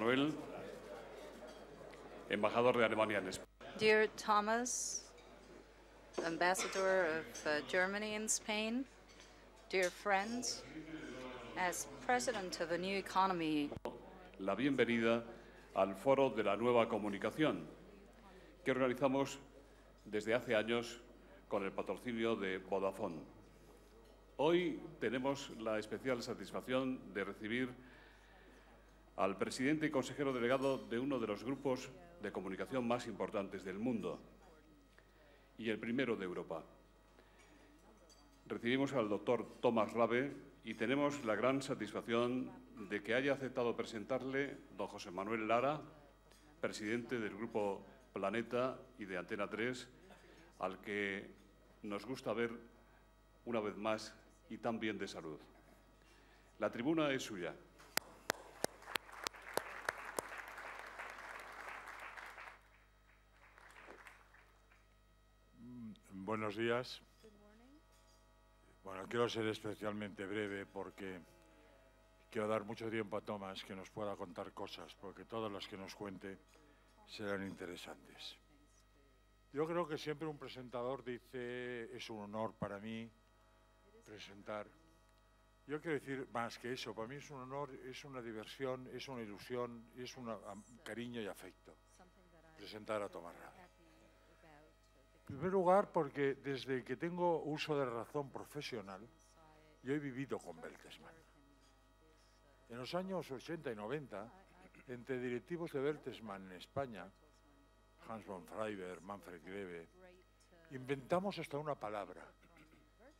Manuel, embajador de Alemania en España. Dear Thomas, Ambassador of Germany in Spain, dear friends, as President of the New Economy, La bienvenida al Foro de la Nueva Comunicación, que organizamos desde hace años con el patrocinio de Vodafone. Hoy tenemos la especial satisfacción de recibir al presidente y consejero delegado de uno de los grupos de comunicación más importantes del mundo y el primero de Europa. Recibimos al doctor Thomas Rabe y tenemos la gran satisfacción de que haya aceptado presentarle don José Manuel Lara, presidente del Grupo Planeta y de Antena 3, al que nos gusta ver una vez más y tan bien de salud. La tribuna es suya. Buenos días. Bueno, quiero ser especialmente breve porque quiero dar mucho tiempo a Tomás que nos pueda contar cosas, porque todas las que nos cuente serán interesantes. Yo creo que siempre un presentador dice, es un honor para mí presentar. Yo quiero decir más que eso, para mí es un honor, es una diversión, es una ilusión, es un cariño y afecto presentar a Tomás Rabe. En primer lugar, porque desde que tengo uso de razón profesional, yo he vivido con Bertelsmann. En los años 80 y 90, entre directivos de Bertelsmann en España, Hans von Freiber, Manfred Grebe, inventamos hasta una palabra.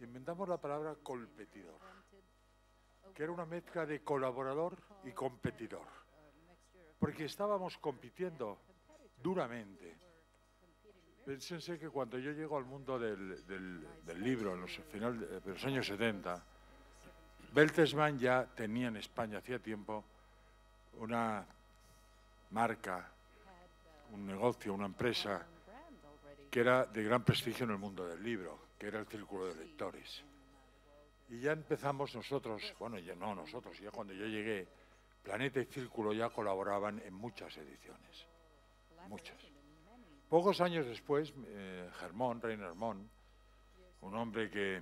Inventamos la palabra competidor, que era una mezcla de colaborador y competidor, porque estábamos compitiendo duramente. Pénsense que cuando yo llego al mundo del libro, en los finales de los años 70, Bertelsmann ya tenía en España hacía tiempo una marca, un negocio, una empresa que era de gran prestigio en el mundo del libro, que era el Círculo de Lectores. Y ya empezamos nosotros, bueno, ya no nosotros, ya cuando yo llegué, Planeta y Círculo ya colaboraban en muchas ediciones, muchas. Pocos años después, Rainer Mon, un hombre que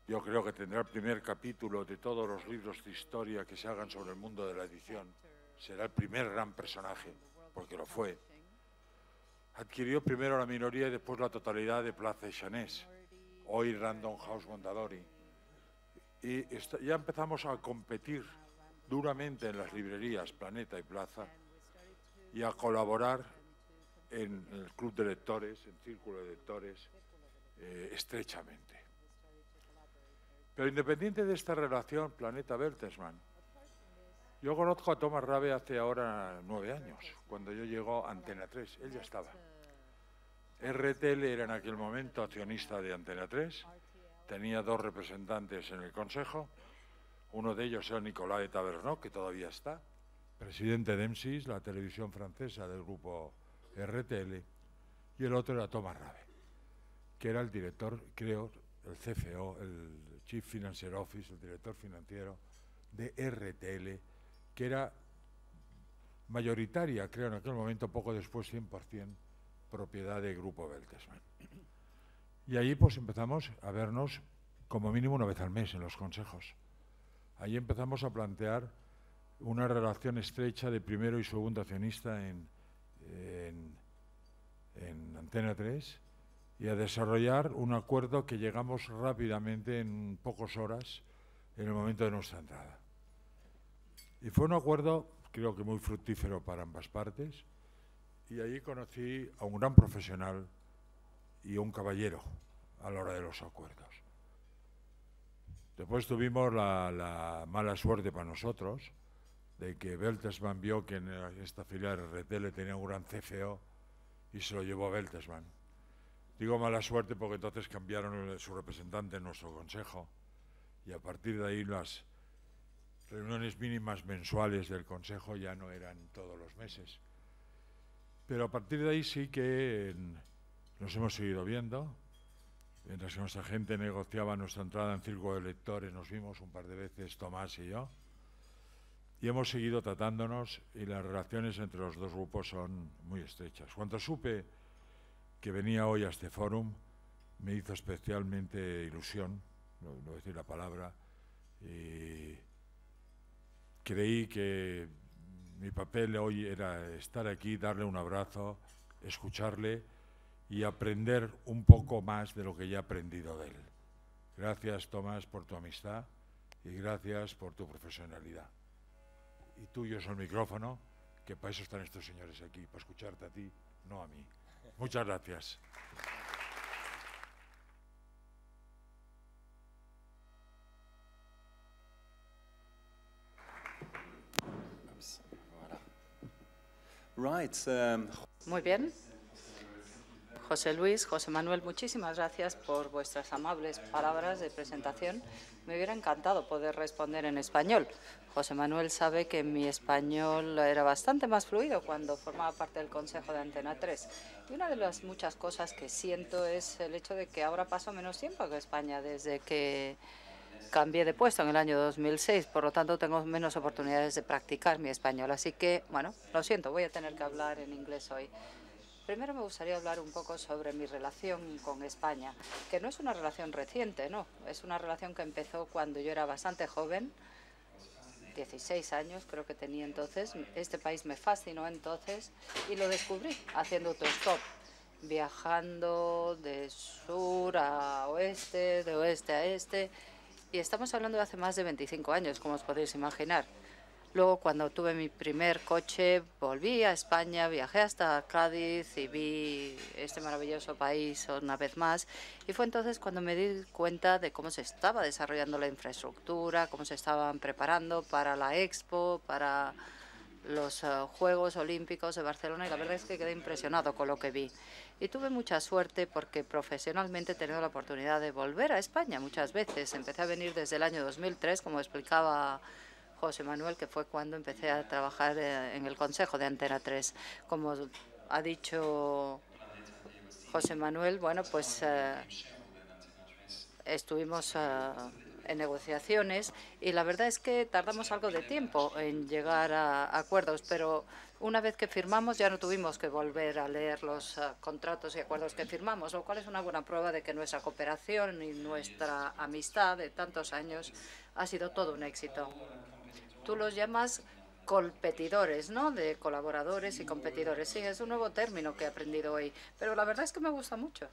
yo creo que tendrá el primer capítulo de todos los libros de historia que se hagan sobre el mundo de la edición, será el primer gran personaje, porque lo fue, adquirió primero la minoría y después la totalidad de Plaza y Chanés, hoy Random House Mondadori. Y ya empezamos a competir duramente en las librerías Planeta y Plaza y a colaborar en el Club de Lectores, en Círculo de Lectores, estrechamente. Pero independiente de esta relación Planeta-Bertelsmann, yo conozco a Thomas Rabe hace ahora 9 años, cuando yo llego a Antena 3, él ya estaba. RTL era en aquel momento accionista de Antena 3, tenía 2 representantes en el Consejo, uno de ellos era Nicolas Taverneau, que todavía está, presidente de M6, la televisión francesa del grupo RTL, y el otro era Thomas Rabe, que era el director, creo, el CFO, el Chief Financial Office, el director financiero de RTL, que era mayoritaria, creo en aquel momento, poco después 100% propiedad del grupo Bertelsmann. Y allí pues empezamos a vernos como mínimo una vez al mes en los consejos. Allí empezamos a plantear una relación estrecha de primero y segundo accionista en Antena 3 y a desarrollar un acuerdo que llegamos rápidamente en pocas horas en el momento de nuestra entrada. Y fue un acuerdo creo que muy fructífero para ambas partes y allí conocí a un gran profesional y un caballero a la hora de los acuerdos. Después tuvimos la mala suerte para nosotros de que Bertelsmann vio que en esta filial RTL tenía un gran CFO y se lo llevó a Bertelsmann. Digo mala suerte porque entonces cambiaron su representante en nuestro consejo y a partir de ahí las reuniones mínimas mensuales del consejo ya no eran todos los meses. Pero a partir de ahí sí que nos hemos seguido viendo. Mientras que nuestra gente negociaba nuestra entrada en Círculo de Lectores, nos vimos un par de veces Tomás y yo. y hemos seguido tratándonos y las relaciones entre los dos grupos son muy estrechas. Cuando supe que venía hoy a este fórum, me hizo especialmente ilusión, no voy a decir la palabra, y creí que mi papel hoy era estar aquí, darle un abrazo, escucharle y aprender un poco más de lo que ya he aprendido de él. Gracias, Tomás, por tu amistad y gracias por tu profesionalidad. Y tuyo es el micrófono, que para eso están estos señores aquí, para escucharte a ti, no a mí. Muchas gracias. Right. Muy bien. José Luis, José Manuel, muchísimas gracias por vuestras amables palabras de presentación. Me hubiera encantado poder responder en español. José Manuel sabe que mi español era bastante más fluido cuando formaba parte del Consejo de Antena 3. Y una de las muchas cosas que siento es el hecho de que ahora paso menos tiempo en España desde que cambié de puesto en el año 2006. Por lo tanto, tengo menos oportunidades de practicar mi español. Así que, bueno, lo siento, voy a tener que hablar en inglés hoy. Primero me gustaría hablar un poco sobre mi relación con España, que no es una relación reciente, no. Es una relación que empezó cuando yo era bastante joven, 16 años creo que tenía entonces. Este país me fascinó entonces y lo descubrí haciendo autostop, viajando de sur a oeste, de oeste a este. Y estamos hablando de hace más de 25 años, como os podéis imaginar. Luego, cuando tuve mi primer coche, volví a España, viajé hasta Cádiz y vi este maravilloso país una vez más. Y fue entonces cuando me di cuenta de cómo se estaba desarrollando la infraestructura, cómo se estaban preparando para la Expo, para los Juegos Olímpicos de Barcelona. Y la verdad es que quedé impresionado con lo que vi. Y tuve mucha suerte porque profesionalmente he tenido la oportunidad de volver a España muchas veces. Empecé a venir desde el año 2003, como explicaba José Manuel, que fue cuando empecé a trabajar en el Consejo de Antena 3. Como ha dicho José Manuel, bueno, pues estuvimos en negociaciones y la verdad es que tardamos algo de tiempo en llegar a acuerdos, pero una vez que firmamos ya no tuvimos que volver a leer los contratos y acuerdos que firmamos, lo cual es una buena prueba de que nuestra cooperación y nuestra amistad de tantos años ha sido todo un éxito. Tú los llamas competidores, ¿no? De colaboradores y competidores. Sí, es un nuevo término que he aprendido hoy, pero la verdad es que me gusta mucho.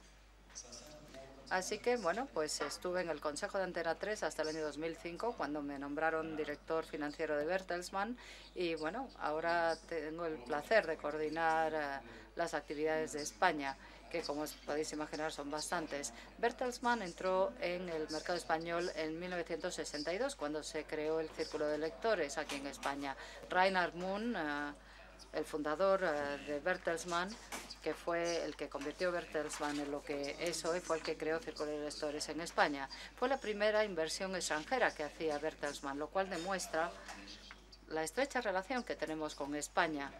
Así que, bueno, pues estuve en el Consejo de Antena 3 hasta el año 2005, cuando me nombraron director financiero de Bertelsmann. Y, bueno, ahora tengo el placer de coordinar las actividades de España, que, como os podéis imaginar, son bastantes. Bertelsmann entró en el mercado español en 1962, cuando se creó el Círculo de Lectores aquí en España. Reinhard Mohn, el fundador de Bertelsmann, que fue el que convirtió Bertelsmann en lo que es hoy, fue el que creó Círculo de Lectores en España. Fue la primera inversión extranjera que hacía Bertelsmann, lo cual demuestra la estrecha relación que tenemos con España.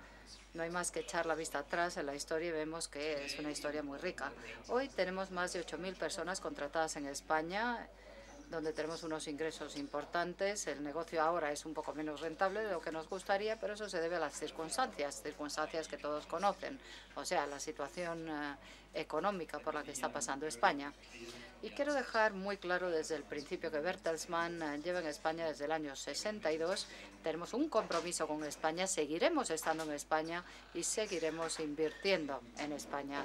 No hay más que echar la vista atrás en la historia y vemos que es una historia muy rica. Hoy tenemos más de 8.000 personas contratadas en España, donde tenemos unos ingresos importantes. El negocio ahora es un poco menos rentable de lo que nos gustaría, pero eso se debe a las circunstancias que todos conocen, o sea, la situación económica por la que está pasando España. Y quiero dejar muy claro desde el principio que Bertelsmann lleva en España desde el año 62. Tenemos un compromiso con España, seguiremos estando en España y seguiremos invirtiendo en España.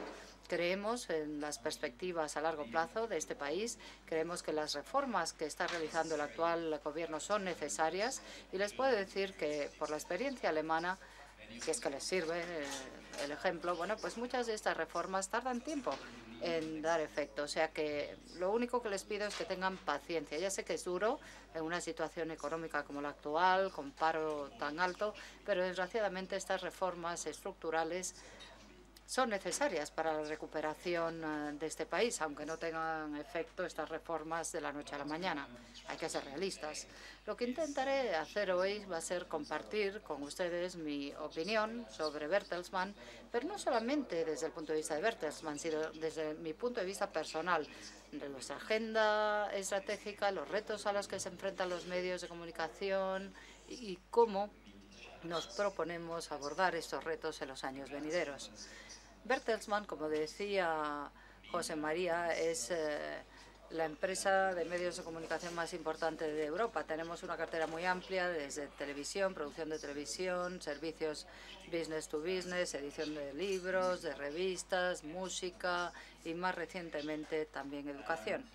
Creemos en las perspectivas a largo plazo de este país, creemos que las reformas que está realizando el actual gobierno son necesarias y les puedo decir que por la experiencia alemana, que es que les sirve el ejemplo, bueno, pues muchas de estas reformas tardan tiempo en dar efecto. O sea que lo único que les pido es que tengan paciencia. Ya sé que es duro en una situación económica como la actual, con paro tan alto, pero desgraciadamente estas reformas estructurales son necesarias para la recuperación de este país, aunque no tengan efecto estas reformas de la noche a la mañana. Hay que ser realistas. Lo que intentaré hacer hoy va a ser compartir con ustedes mi opinión sobre Bertelsmann, pero no solamente desde el punto de vista de Bertelsmann, sino desde mi punto de vista personal, de nuestra agenda estratégica, los retos a los que se enfrentan los medios de comunicación y cómo nos proponemos abordar estos retos en los años venideros. Bertelsmann, como decía José María, es la empresa de medios de comunicación más importante de Europa. Tenemos una cartera muy amplia, desde televisión, producción de televisión, servicios business to business, edición de libros, de revistas, música y, más recientemente, también educación.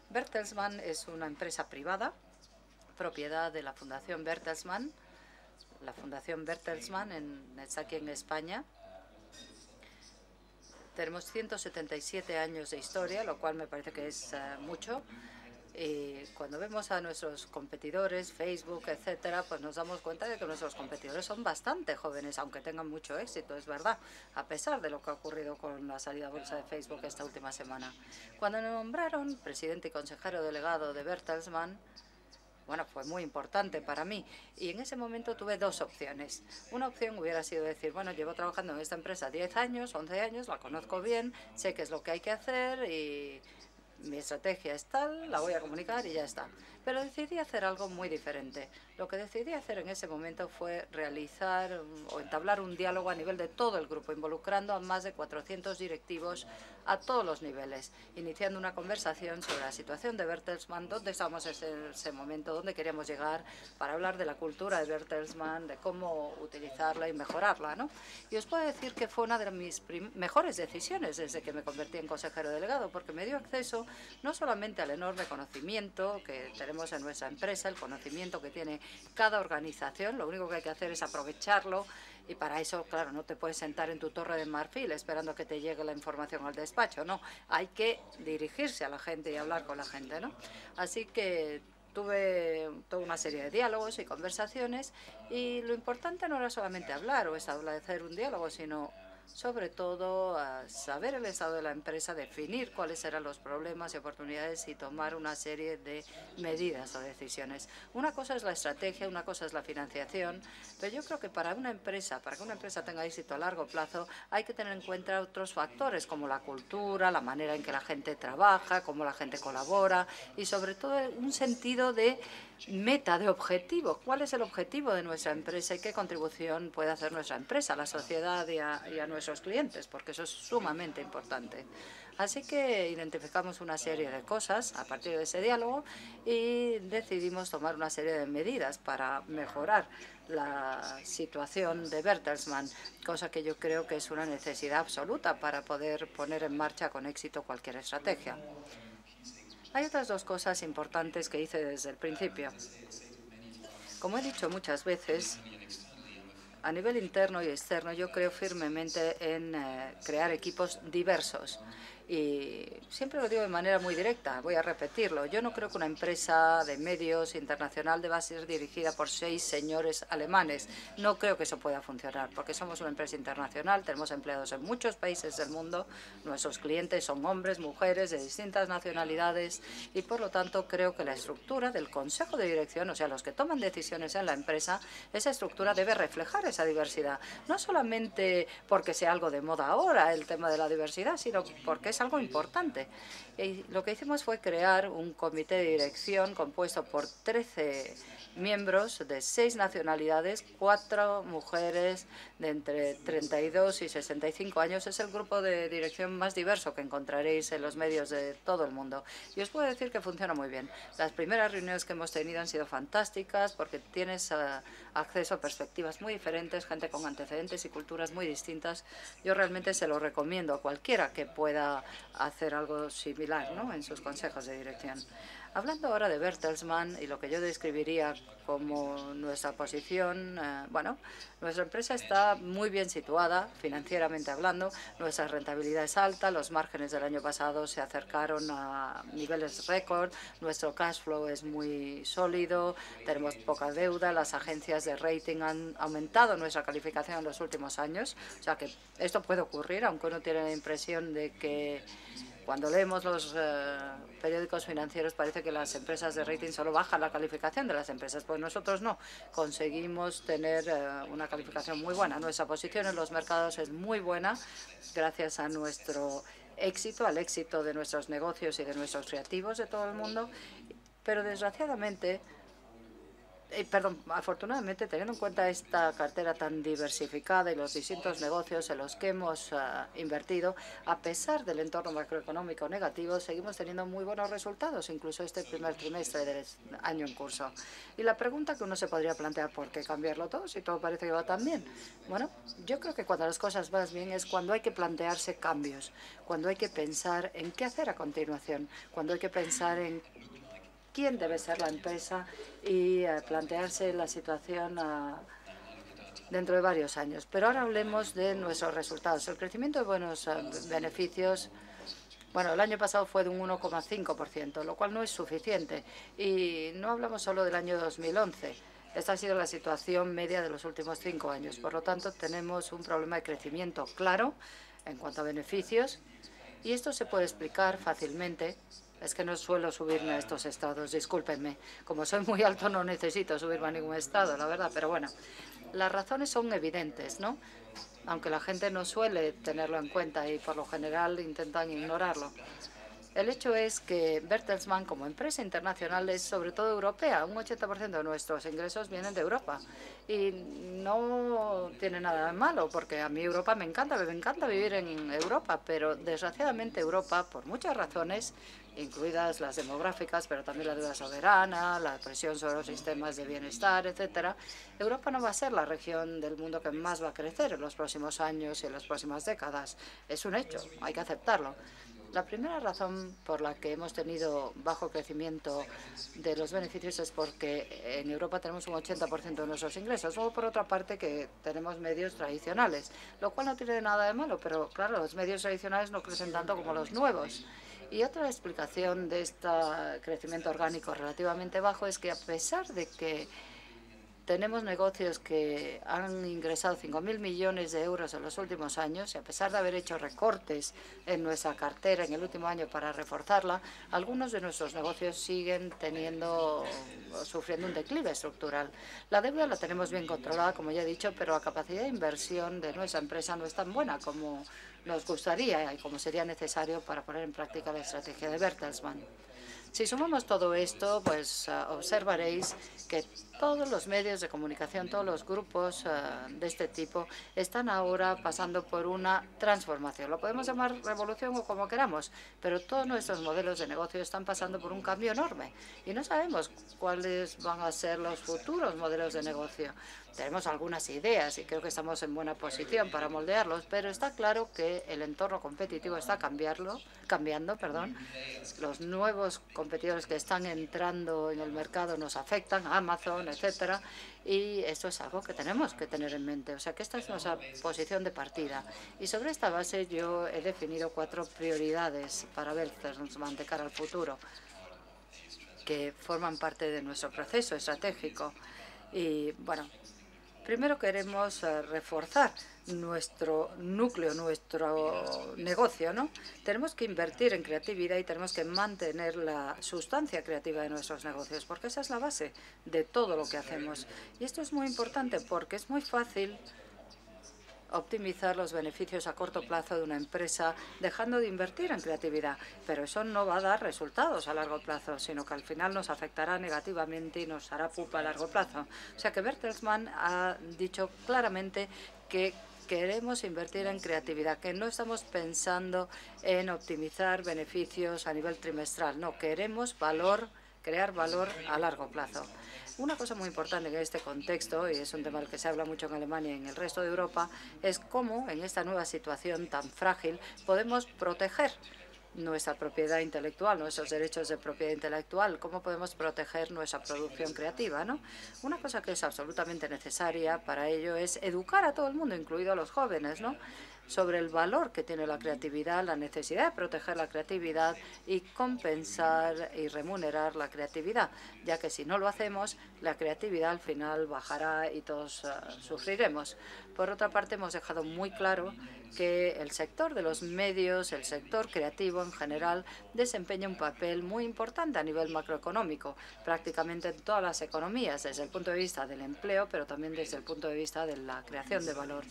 Bertelsmann es una empresa privada, propiedad de la Fundación Bertelsmann. La Fundación Bertelsmann está aquí en España. Tenemos 177 años de historia, lo cual me parece que es mucho. Y cuando vemos a nuestros competidores, Facebook, etcétera, pues nos damos cuenta de que nuestros competidores son bastante jóvenes, aunque tengan mucho éxito, es verdad, a pesar de lo que ha ocurrido con la salida a bolsa de Facebook esta última semana. Cuando me nombraron presidente y consejero delegado de Bertelsmann, bueno, fue muy importante para mí. Y en ese momento tuve dos opciones. Una opción hubiera sido decir, bueno, llevo trabajando en esta empresa 10 años, 11 años, la conozco bien, sé qué es lo que hay que hacer y mi estrategia es tal, la voy a comunicar y ya está. Pero decidí hacer algo muy diferente. Lo que decidí hacer en ese momento fue realizar o entablar un diálogo a nivel de todo el grupo, involucrando a más de 400 directivos a todos los niveles, iniciando una conversación sobre la situación de Bertelsmann, dónde estamos en ese momento, dónde queríamos llegar, para hablar de la cultura de Bertelsmann, de cómo utilizarla y mejorarla, ¿no? Y os puedo decir que fue una de mis mejores decisiones desde que me convertí en consejero delegado, porque me dio acceso no solamente al enorme conocimiento que tenemos en nuestra empresa, el conocimiento que tiene cada organización, lo único que hay que hacer es aprovecharlo. Y para eso, claro, no te puedes sentar en tu torre de marfil esperando que te llegue la información al despacho, no. Hay que dirigirse a la gente y hablar con la gente, ¿no? Así que tuve toda una serie de diálogos y conversaciones y lo importante no era solamente hablar o establecer un diálogo, sino sobre todo saber el estado de la empresa, definir cuáles eran los problemas y oportunidades y tomar una serie de medidas o decisiones. Una cosa es la estrategia, una cosa es la financiación, pero yo creo que para que una empresa tenga éxito a largo plazo, hay que tener en cuenta otros factores como la cultura, la manera en que la gente trabaja, cómo la gente colabora y sobre todo un sentido de meta, de objetivo. ¿Cuál es el objetivo de nuestra empresa y qué contribución puede hacer nuestra empresa a la sociedad y a nuestros clientes? Porque eso es sumamente importante. Así que identificamos una serie de cosas a partir de ese diálogo y decidimos tomar una serie de medidas para mejorar la situación de Bertelsmann, cosa que yo creo que es una necesidad absoluta para poder poner en marcha con éxito cualquier estrategia. Hay otras dos cosas importantes que hice desde el principio. Como he dicho muchas veces, a nivel interno y externo, yo creo firmemente en crear equipos diversos. Y siempre lo digo de manera muy directa, voy a repetirlo. Yo no creo que una empresa de medios internacional deba ser dirigida por 6 señores alemanes. No creo que eso pueda funcionar, porque somos una empresa internacional, tenemos empleados en muchos países del mundo, nuestros clientes son hombres, mujeres de distintas nacionalidades y, por lo tanto, creo que la estructura del Consejo de Dirección, o sea, los que toman decisiones en la empresa, esa estructura debe reflejar esa diversidad. No solamente porque sea algo de moda ahora el tema de la diversidad, sino porque es algo importante. Y lo que hicimos fue crear un comité de dirección compuesto por 13 miembros de 6 nacionalidades, 4 mujeres de entre 32 y 65 años. Es el grupo de dirección más diverso que encontraréis en los medios de todo el mundo. Y os puedo decir que funciona muy bien. Las primeras reuniones que hemos tenido han sido fantásticas porque tienes acceso a perspectivas muy diferentes, gente con antecedentes y culturas muy distintas. Yo realmente se lo recomiendo a cualquiera que pueda hacer algo similar, ¿no?, en sus consejos de dirección. Hablando ahora de Bertelsmann y lo que yo describiría como nuestra posición, bueno, nuestra empresa está muy bien situada, financieramente hablando, nuestra rentabilidad es alta, los márgenes del año pasado se acercaron a niveles récord, nuestro cash flow es muy sólido, tenemos poca deuda, las agencias de rating han aumentado nuestra calificación en los últimos años, o sea que esto puede ocurrir, aunque uno tiene la impresión de que cuando leemos los periódicos financieros parece que las empresas de rating solo bajan la calificación de las empresas. Pues nosotros no. Conseguimos tener una calificación muy buena. Nuestra posición en los mercados es muy buena gracias a nuestro éxito, al éxito de nuestros negocios y de nuestros creativos de todo el mundo. Pero desgraciadamente afortunadamente, teniendo en cuenta esta cartera tan diversificada y los distintos negocios en los que hemos invertido, a pesar del entorno macroeconómico negativo, seguimos teniendo muy buenos resultados, incluso este primer trimestre del año en curso. Y la pregunta que uno se podría plantear, ¿por qué cambiarlo todo si todo parece que va tan bien? Bueno, yo creo que cuando las cosas van bien es cuando hay que plantearse cambios, cuando hay que pensar en qué hacer a continuación, cuando hay que pensar en quién debe ser la empresa y plantearse la situación dentro de varios años. Pero ahora hablemos de nuestros resultados. El crecimiento de buenos beneficios, bueno, el año pasado fue de un 1,5%, lo cual no es suficiente. Y no hablamos solo del año 2011. Esta ha sido la situación media de los últimos 5 años. Por lo tanto, tenemos un problema de crecimiento claro en cuanto a beneficios. Y esto se puede explicar fácilmente. Es que no suelo subirme a estos estados, discúlpenme. Como soy muy alto no necesito subirme a ningún estado, la verdad. Pero bueno, las razones son evidentes, ¿no? Aunque la gente no suele tenerlo en cuenta y por lo general intentan ignorarlo. El hecho es que Bertelsmann, como empresa internacional, es sobre todo europea. Un 80% de nuestros ingresos vienen de Europa. Y no tiene nada de malo, porque a mí Europa me encanta vivir en Europa. Pero desgraciadamente Europa, por muchas razones, incluidas las demográficas, pero también la deuda soberana, la presión sobre los sistemas de bienestar, etcétera, Europa no va a ser la región del mundo que más va a crecer en los próximos años y en las próximas décadas. Es un hecho, hay que aceptarlo. La primera razón por la que hemos tenido bajo crecimiento de los beneficios es porque en Europa tenemos un 80% de nuestros ingresos, o por otra parte que tenemos medios tradicionales, lo cual no tiene nada de malo, pero claro, los medios tradicionales no crecen tanto como los nuevos. Y otra explicación de este crecimiento orgánico relativamente bajo es que a pesar de que tenemos negocios que han ingresado 5.000 millones de euros en los últimos años y a pesar de haber hecho recortes en nuestra cartera en el último año para reforzarla, algunos de nuestros negocios siguen sufriendo un declive estructural. La deuda la tenemos bien controlada, como ya he dicho, pero la capacidad de inversión de nuestra empresa no es tan buena como nos gustaría y como sería necesario para poner en práctica la estrategia de Bertelsmann. Si sumamos todo esto, pues observaréis que todos los medios de comunicación, todos los grupos de este tipo están ahora pasando por una transformación. Lo podemos llamar revolución o como queramos, pero todos nuestros modelos de negocio están pasando por un cambio enorme y no sabemos cuáles van a ser los futuros modelos de negocio. Tenemos algunas ideas y creo que estamos en buena posición para moldearlos, pero está claro que el entorno competitivo está cambiando. Los nuevos competidores que están entrando en el mercado nos afectan, Amazon, etcétera, y esto es algo que tenemos que tener en mente. O sea que esta es nuestra posición de partida. Y sobre esta base yo he definido 4 prioridades para Bertelsmann de cara al futuro, que forman parte de nuestro proceso estratégico. Y bueno, primero queremos reforzar nuestro núcleo, nuestro negocio, ¿no? Tenemos que invertir en creatividad y tenemos que mantener la sustancia creativa de nuestros negocios, porque esa es la base de todo lo que hacemos. Y esto es muy importante porque es muy fácil optimizar los beneficios a corto plazo de una empresa dejando de invertir en creatividad, pero eso no va a dar resultados a largo plazo, sino que al final nos afectará negativamente y nos hará pupa a largo plazo. O sea que Bertelsmann ha dicho claramente que queremos invertir en creatividad, que no estamos pensando en optimizar beneficios a nivel trimestral, no, queremos crear valor a largo plazo. Una cosa muy importante en este contexto, y es un tema del que se habla mucho en Alemania y en el resto de Europa, es cómo en esta nueva situación tan frágil podemos proteger nuestra propiedad intelectual, nuestros derechos de propiedad intelectual, cómo podemos proteger nuestra producción creativa, ¿no? Una cosa que es absolutamente necesaria para ello es educar a todo el mundo, incluido a los jóvenes, ¿no?, sobre el valor que tiene la creatividad, la necesidad de proteger la creatividad y compensar y remunerar la creatividad, ya que si no lo hacemos, la creatividad al final bajará y todos sufriremos. Por otra parte, hemos dejado muy claro que el sector de los medios, el sector creativo en general, desempeña un papel muy importante a nivel macroeconómico, prácticamente en todas las economías, desde el punto de vista del empleo, pero también desde el punto de vista de la creación de valor.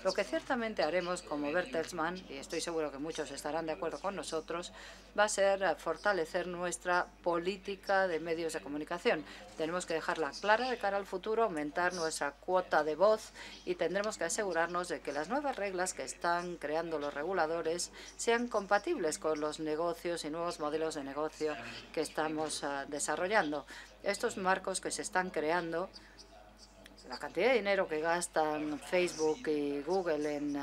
Lo que ciertamente haremos como Bertelsmann, y estoy seguro que muchos estarán de acuerdo con nosotros, va a ser fortalecer nuestra política de medios de comunicación. Tenemos que dejarla clara de cara al futuro, aumentar nuestra cuota de voz y tendremos que asegurarnos de que las nuevas reglas que están creando los reguladores sean compatibles con los negocios y nuevos modelos de negocio que estamos desarrollando. Estos marcos que se están creando, la cantidad de dinero que gastan Facebook y Google en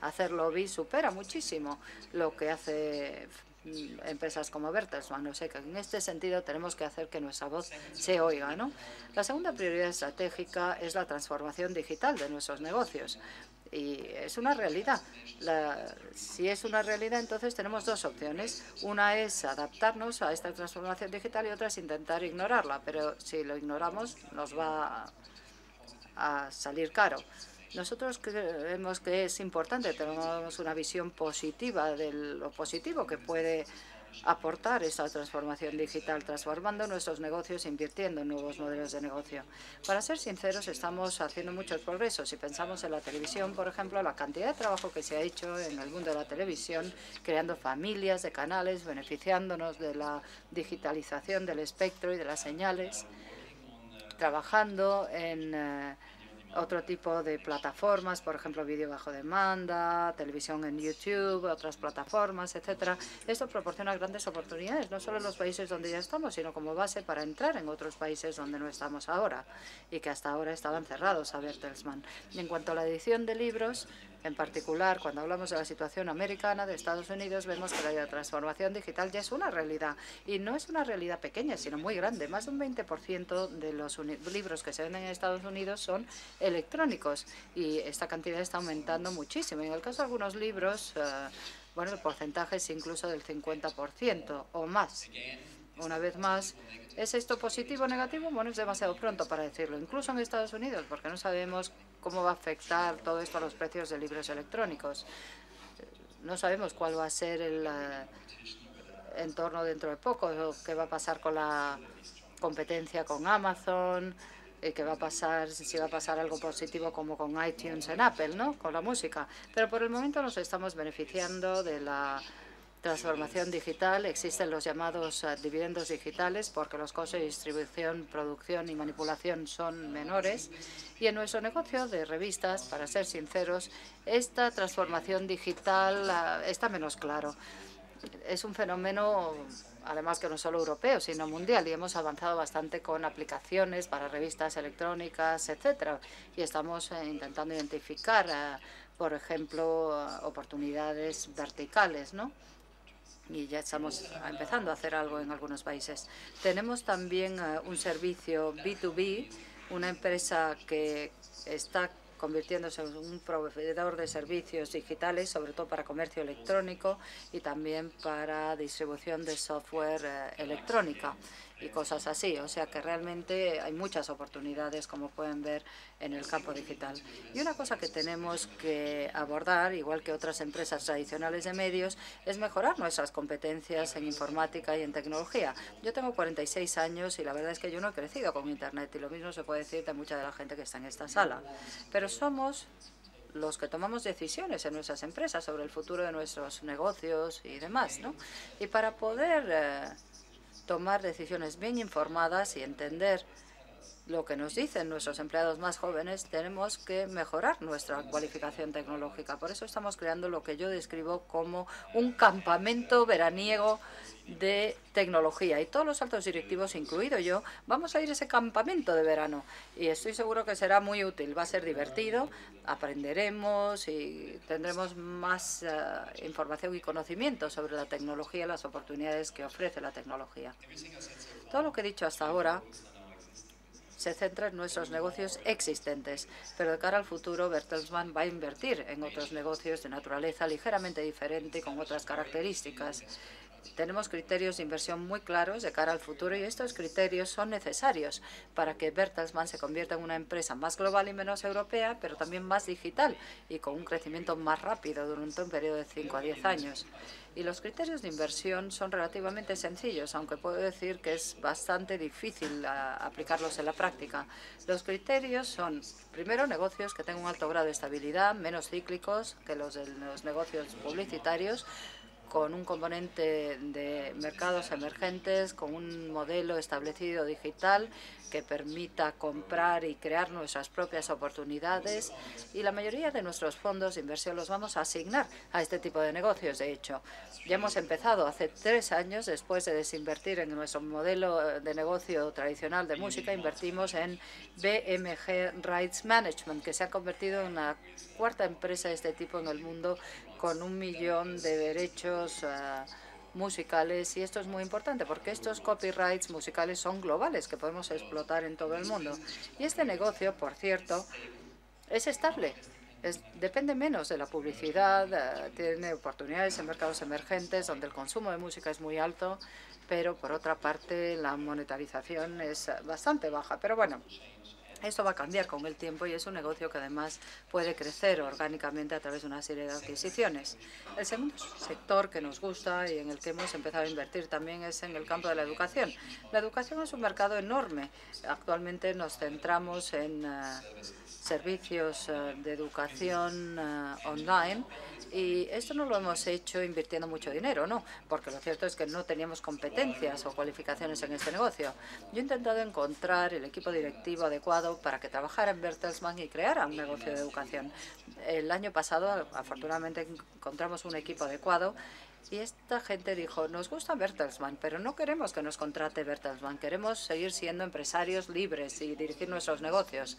hacer lobby supera muchísimo lo que hace empresas como Bertelsmann. O sea que en este sentido tenemos que hacer que nuestra voz se oiga, ¿no? La segunda prioridad estratégica es la transformación digital de nuestros negocios. Y es una realidad. Si es una realidad, entonces tenemos dos opciones. Una es adaptarnos a esta transformación digital y otra es intentar ignorarla. Pero si lo ignoramos, nos va a salir caro. Nosotros creemos que es importante, tenemos una visión positiva de lo positivo que puede aportar esa transformación digital, transformando nuestros negocios, invirtiendo en nuevos modelos de negocio. Para ser sinceros, estamos haciendo muchos progresos. Si pensamos en la televisión, por ejemplo, la cantidad de trabajo que se ha hecho en el mundo de la televisión, creando familias de canales, beneficiándonos de la digitalización del espectro y de las señales, trabajando en otro tipo de plataformas, por ejemplo, vídeo bajo demanda, televisión en YouTube, otras plataformas, etcétera. Esto proporciona grandes oportunidades, no solo en los países donde ya estamos, sino como base para entrar en otros países donde no estamos ahora y que hasta ahora estaban cerrados a Bertelsmann. Y en cuanto a la edición de libros, en particular, cuando hablamos de la situación americana de Estados Unidos, vemos que la transformación digital ya es una realidad. Y no es una realidad pequeña, sino muy grande. Más de un 20% de los libros que se venden en Estados Unidos son electrónicos. Y esta cantidad está aumentando muchísimo. En el caso de algunos libros, bueno, el porcentaje es incluso del 50% o más. Una vez más, ¿es esto positivo o negativo? Bueno, es demasiado pronto para decirlo, incluso en Estados Unidos, porque no sabemos cómo va a afectar todo esto a los precios de libros electrónicos. No sabemos cuál va a ser el entorno dentro de poco, qué va a pasar con la competencia con Amazon, qué va a pasar, si va a pasar algo positivo como con iTunes en Apple, ¿no?, con la música. Pero por el momento nos estamos beneficiando de la transformación digital. Existen los llamados dividendos digitales porque los costes de distribución, producción y manipulación son menores. Y en nuestro negocio de revistas, para ser sinceros, esta transformación digital está menos claro. Es un fenómeno, además, que no solo europeo, sino mundial, y hemos avanzado bastante con aplicaciones para revistas electrónicas, etcétera. Y estamos intentando identificar, por ejemplo, oportunidades verticales, ¿no? Y ya estamos empezando a hacer algo en algunos países. Tenemos también un servicio B2B, una empresa que está convirtiéndose en un proveedor de servicios digitales, sobre todo para comercio electrónico y también para distribución de software electrónica y cosas así. O sea que realmente hay muchas oportunidades, como pueden ver, en el campo digital. Y una cosa que tenemos que abordar, igual que otras empresas tradicionales de medios, es mejorar nuestras competencias en informática y en tecnología. Yo tengo 46 años y la verdad es que yo no he crecido con Internet, y lo mismo se puede decir de mucha de la gente que está en esta sala. Pero somos los que tomamos decisiones en nuestras empresas sobre el futuro de nuestros negocios y demás, ¿no? Y para poder tomar decisiones bien informadas y entender lo que nos dicen nuestros empleados más jóvenes, tenemos que mejorar nuestra cualificación tecnológica. Por eso estamos creando lo que yo describo como un campamento veraniego de tecnología. Y todos los altos directivos, incluido yo, vamos a ir a ese campamento de verano. Y estoy seguro que será muy útil. Va a ser divertido, aprenderemos y tendremos más información y conocimiento sobre la tecnología y las oportunidades que ofrece la tecnología. Todo lo que he dicho hasta ahora se centra en nuestros negocios existentes, pero de cara al futuro Bertelsmann va a invertir en otros negocios de naturaleza ligeramente diferente, con otras características. Tenemos criterios de inversión muy claros de cara al futuro y estos criterios son necesarios para que Bertelsmann se convierta en una empresa más global y menos europea, pero también más digital y con un crecimiento más rápido durante un periodo de 5 a 10 años. Y los criterios de inversión son relativamente sencillos, aunque puedo decir que es bastante difícil aplicarlos en la práctica. Los criterios son, primero, negocios que tengan un alto grado de estabilidad, menos cíclicos que los de los negocios publicitarios, con un componente de mercados emergentes, con un modelo establecido digital que permita comprar y crear nuestras propias oportunidades. Y la mayoría de nuestros fondos de inversión los vamos a asignar a este tipo de negocios. De hecho, ya hemos empezado hace 3 años, después de desinvertir en nuestro modelo de negocio tradicional de música, invertimos en BMG Rights Management, que se ha convertido en la 4ª empresa de este tipo en el mundo, con 1 millón de derechos musicales. Y esto es muy importante porque estos copyrights musicales son globales, que podemos explotar en todo el mundo. Y este negocio, por cierto, es estable. Depende menos de la publicidad, tiene oportunidades en mercados emergentes donde el consumo de música es muy alto, pero por otra parte la monetarización es bastante baja. Pero bueno, esto va a cambiar con el tiempo y es un negocio que además puede crecer orgánicamente a través de una serie de adquisiciones. El segundo sector que nos gusta y en el que hemos empezado a invertir también es en el campo de la educación. La educación es un mercado enorme. Actualmente nos centramos en servicios de educación online. Y esto no lo hemos hecho invirtiendo mucho dinero, no, porque lo cierto es que no teníamos competencias o cualificaciones en este negocio. Yo he intentado encontrar el equipo directivo adecuado para que trabajara en Bertelsmann y creara un negocio de educación. El año pasado, afortunadamente, encontramos un equipo adecuado. Y esta gente dijo, nos gusta Bertelsmann, pero no queremos que nos contrate Bertelsmann. Queremos seguir siendo empresarios libres y dirigir nuestros negocios.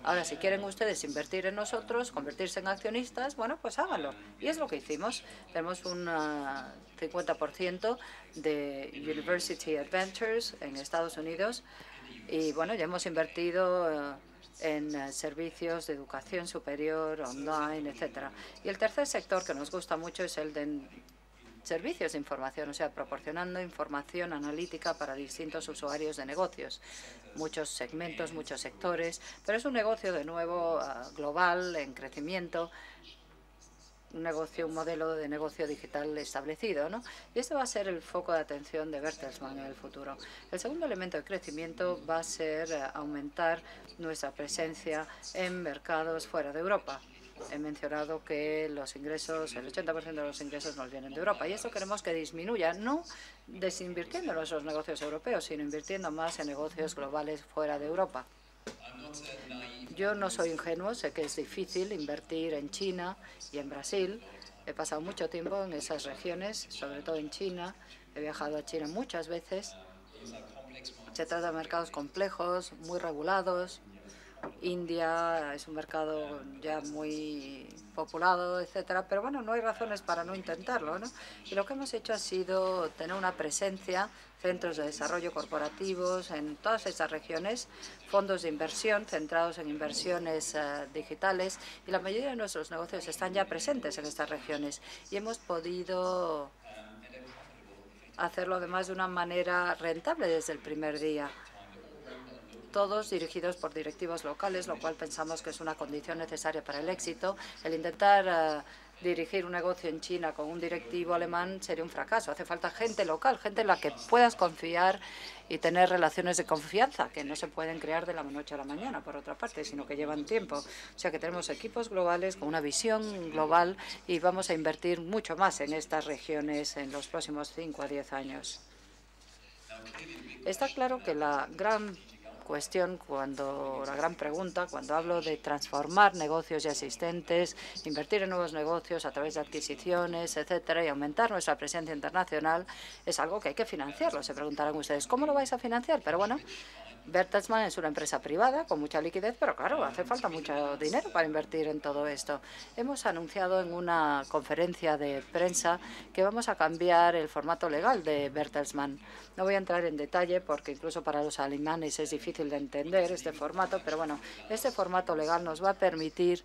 Ahora, si quieren ustedes invertir en nosotros, convertirse en accionistas, bueno, pues háganlo. Y es lo que hicimos. Tenemos un 50% de University Adventures en Estados Unidos. Y bueno, ya hemos invertido en servicios de educación superior, online, etcétera. Y el tercer sector que nos gusta mucho es el de servicios de información, o sea, proporcionando información analítica para distintos usuarios de negocios. Muchos segmentos, muchos sectores, pero es un negocio de nuevo global, en crecimiento, un modelo de negocio digital establecido, ¿no? Y este va a ser el foco de atención de Bertelsmann en el futuro. El segundo elemento de crecimiento va a ser aumentar nuestra presencia en mercados fuera de Europa. He mencionado que los ingresos, el 80% de los ingresos nos vienen de Europa y eso queremos que disminuya, no desinvirtiendo en nuestros negocios europeos, sino invirtiendo más en negocios globales fuera de Europa. Yo no soy ingenuo, sé que es difícil invertir en China y en Brasil. He pasado mucho tiempo en esas regiones, sobre todo en China. He viajado a China muchas veces. Se trata de mercados complejos, muy regulados. India es un mercado ya muy populado, etcétera, pero bueno, no hay razones para no intentarlo, ¿no? Y lo que hemos hecho ha sido tener una presencia, centros de desarrollo corporativos en todas estas regiones, fondos de inversión centrados en inversiones digitales, y la mayoría de nuestros negocios están ya presentes en estas regiones y hemos podido hacerlo además de una manera rentable desde el primer día. Todos dirigidos por directivos locales, lo cual pensamos que es una condición necesaria para el éxito. El intentar dirigir un negocio en China con un directivo alemán sería un fracaso. Hace falta gente local, gente en la que puedas confiar y tener relaciones de confianza, que no se pueden crear de la noche a la mañana, por otra parte, sino que llevan tiempo. O sea que tenemos equipos globales con una visión global y vamos a invertir mucho más en estas regiones en los próximos 5 a 10 años. Está claro que la gran pregunta, cuando hablo de transformar negocios ya existentes, invertir en nuevos negocios a través de adquisiciones, etcétera, y aumentar nuestra presencia internacional, es algo que hay que financiarlo. Se preguntarán ustedes, ¿cómo lo vais a financiar? Pero bueno, Bertelsmann es una empresa privada con mucha liquidez, pero claro, hace falta mucho dinero para invertir en todo esto. Hemos anunciado en una conferencia de prensa que vamos a cambiar el formato legal de Bertelsmann. No voy a entrar en detalle porque incluso para los alemanes es difícil de entender este formato, pero bueno, este formato legal nos va a permitir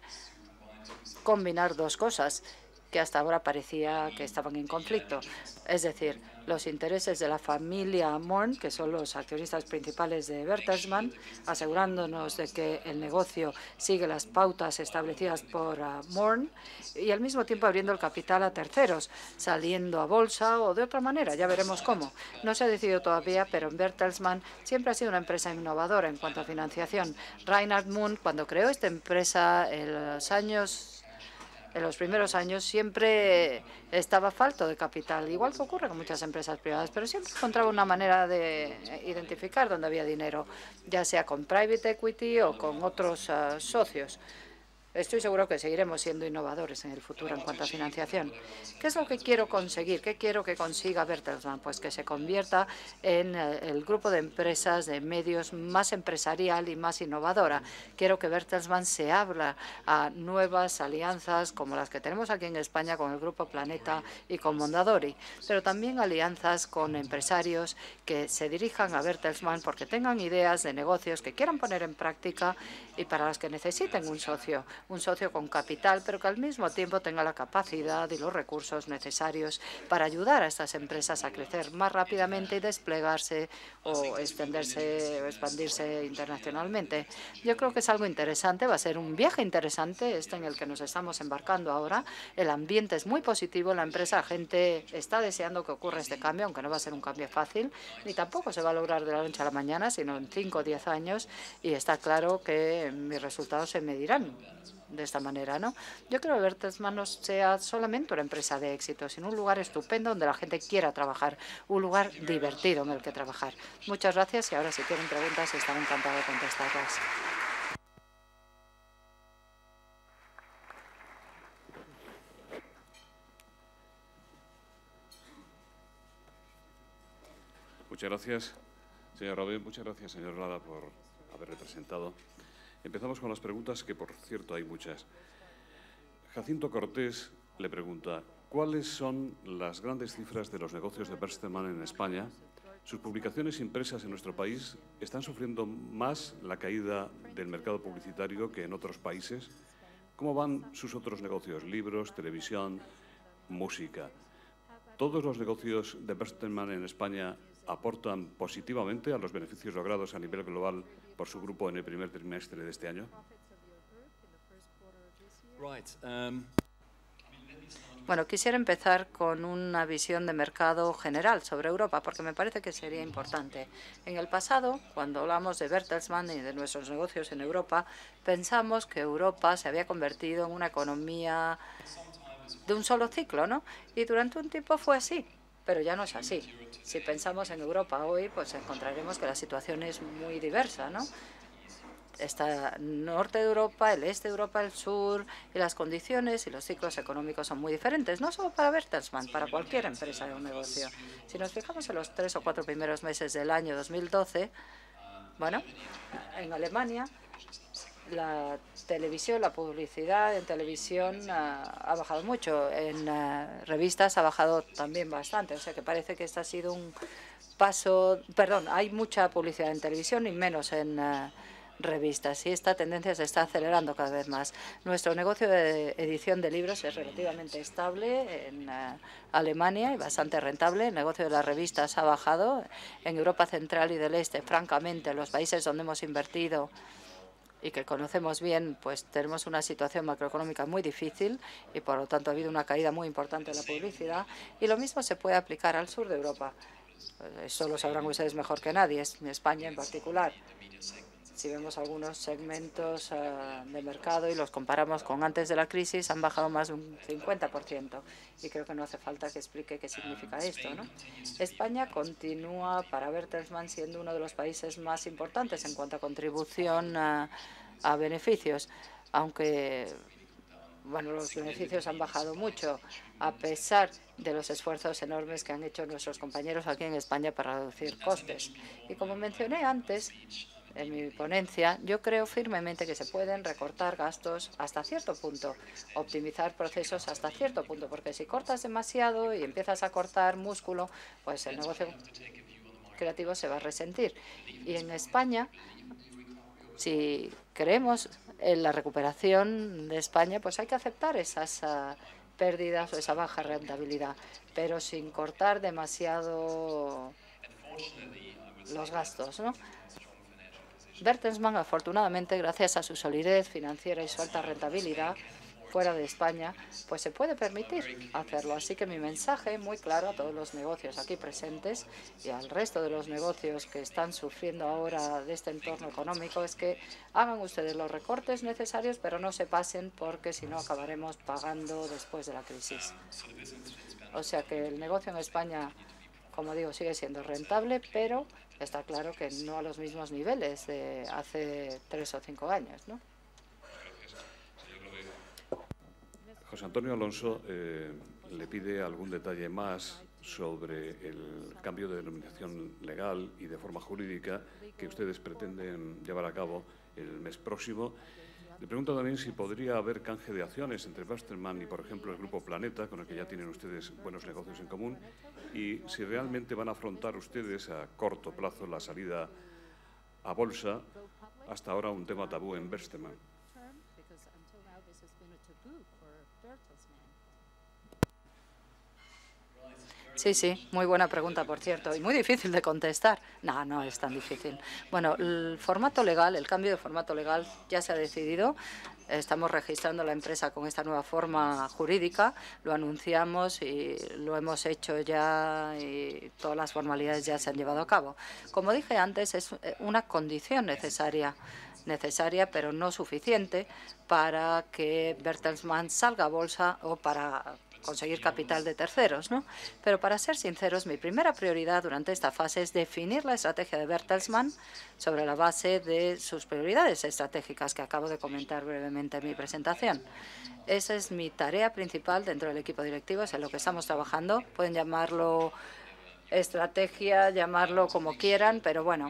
combinar dos cosas. que hasta ahora parecía que estaban en conflicto. Es decir, los intereses de la familia Mourn, que son los accionistas principales de Bertelsmann, asegurándonos de que el negocio sigue las pautas establecidas por Mourn, y al mismo tiempo abriendo el capital a terceros, saliendo a bolsa o de otra manera. Ya veremos cómo. No se ha decidido todavía, pero en Bertelsmann siempre ha sido una empresa innovadora en cuanto a financiación. Reinhard Mundt, cuando creó esta empresa en los primeros años, siempre estaba falto de capital, igual que ocurre con muchas empresas privadas, pero siempre encontraba una manera de identificar dónde había dinero, ya sea con private equity o con otros socios. Estoy seguro que seguiremos siendo innovadores en el futuro en cuanto a financiación. ¿Qué es lo que quiero conseguir? ¿Qué quiero que consiga Bertelsmann? Pues que se convierta en el grupo de empresas de medios más empresarial y más innovadora. Quiero que Bertelsmann se abra a nuevas alianzas como las que tenemos aquí en España con el Grupo Planeta y con Mondadori, pero también alianzas con empresarios que se dirijan a Bertelsmann porque tengan ideas de negocios que quieran poner en práctica y para las que necesiten un socio con capital, pero que al mismo tiempo tenga la capacidad y los recursos necesarios para ayudar a estas empresas a crecer más rápidamente y desplegarse o extenderse o expandirse internacionalmente. Yo creo que es algo interesante, va a ser un viaje interesante este en el que nos estamos embarcando ahora. El ambiente es muy positivo, la gente está deseando que ocurra este cambio, aunque no va a ser un cambio fácil, ni tampoco se va a lograr de la noche a la mañana, sino en 5 o 10 años, y está claro que mis resultados se medirán de esta manera, ¿no? Yo creo que Bertelsmann no sea solamente una empresa de éxito, sino un lugar estupendo donde la gente quiera trabajar, un lugar divertido en el que trabajar. Muchas gracias y ahora si tienen preguntas estaré encantado de contestarlas. Muchas gracias, señor Robin. Muchas gracias, señor Lada, por haberle presentado. Empezamos con las preguntas, que por cierto hay muchas. Jacinto Cortés le pregunta, ¿cuáles son las grandes cifras de los negocios de Bertelsmann en España? ¿Sus publicaciones impresas en nuestro país están sufriendo más la caída del mercado publicitario que en otros países? ¿Cómo van sus otros negocios? Libros, televisión, música. ¿Todos los negocios de Bertelsmann en España aportan positivamente a los beneficios logrados a nivel global por su grupo en el primer trimestre de este año? Bueno, quisiera empezar con una visión de mercado general sobre Europa, porque me parece que sería importante. En el pasado, cuando hablamos de Bertelsmann y de nuestros negocios en Europa, pensamos que Europa se había convertido en una economía de un solo ciclo, ¿no? Y durante un tiempo fue así. Pero ya no es así. Si pensamos en Europa hoy, pues encontraremos que la situación es muy diversa, ¿no? Está el norte de Europa, el este de Europa, el sur, y las condiciones y los ciclos económicos son muy diferentes, no solo para Bertelsmann, para cualquier empresa o negocio. Si nos fijamos en los 3 o 4 primeros meses del año 2012, bueno, en Alemania la televisión, la publicidad en televisión ha bajado mucho. En revistas ha bajado también bastante. O sea que parece que este ha sido un paso. Perdón, hay mucha publicidad en televisión y menos en revistas. Y esta tendencia se está acelerando cada vez más. Nuestro negocio de edición de libros es relativamente estable en Alemania y bastante rentable. El negocio de las revistas ha bajado. En Europa Central y del Este, francamente, los países donde hemos invertido y que conocemos bien, pues tenemos una situación macroeconómica muy difícil y por lo tanto ha habido una caída muy importante de la publicidad, y lo mismo se puede aplicar al sur de Europa. Eso lo sabrán ustedes mejor que nadie, en España en particular. Si vemos algunos segmentos de mercado y los comparamos con antes de la crisis, han bajado más de un 50%. Y creo que no hace falta que explique qué significa esto, ¿no? España continúa para Bertelsmann siendo uno de los países más importantes en cuanto a contribución a beneficios, aunque bueno, los beneficios han bajado mucho, a pesar de los esfuerzos enormes que han hecho nuestros compañeros aquí en España para reducir costes. Y como mencioné antes, en mi ponencia, yo creo firmemente que se pueden recortar gastos hasta cierto punto, optimizar procesos hasta cierto punto, porque si cortas demasiado y empiezas a cortar músculo, pues el negocio creativo se va a resentir. Y en España, si creemos en la recuperación de España, pues hay que aceptar esas pérdidas o esa baja rentabilidad, pero sin cortar demasiado los gastos, ¿no? Bertelsmann, afortunadamente, gracias a su solidez financiera y su alta rentabilidad fuera de España, pues se puede permitir hacerlo. Así que mi mensaje muy claro a todos los negocios aquí presentes y al resto de los negocios que están sufriendo ahora de este entorno económico es que hagan ustedes los recortes necesarios, pero no se pasen porque si no acabaremos pagando después de la crisis. O sea que el negocio en España, como digo, sigue siendo rentable, pero está claro que no a los mismos niveles de hace 3 o 5 años, ¿no? José Antonio Alonso le pide algún detalle más sobre el cambio de denominación legal y de forma jurídica que ustedes pretenden llevar a cabo el mes próximo. Le pregunto también si podría haber canje de acciones entre Bertelsmann y, por ejemplo, el Grupo Planeta, con el que ya tienen ustedes buenos negocios en común, y si realmente van a afrontar ustedes a corto plazo la salida a bolsa, hasta ahora un tema tabú en Bertelsmann. Sí, muy buena pregunta, por cierto, y muy difícil de contestar. No, no es tan difícil. Bueno, el formato legal, el cambio de formato legal ya se ha decidido. Estamos registrando la empresa con esta nueva forma jurídica, lo anunciamos y lo hemos hecho ya y todas las formalidades ya se han llevado a cabo. Como dije antes, es una condición necesaria, pero no suficiente para que Bertelsmann salga a bolsa o para conseguir capital de terceros, ¿no? Pero para ser sinceros, mi primera prioridad durante esta fase es definir la estrategia de Bertelsmann sobre la base de sus prioridades estratégicas que acabo de comentar brevemente en mi presentación. Esa es mi tarea principal dentro del equipo directivo, es en lo que estamos trabajando. Pueden llamarlo estrategia, llamarlo como quieran, pero bueno,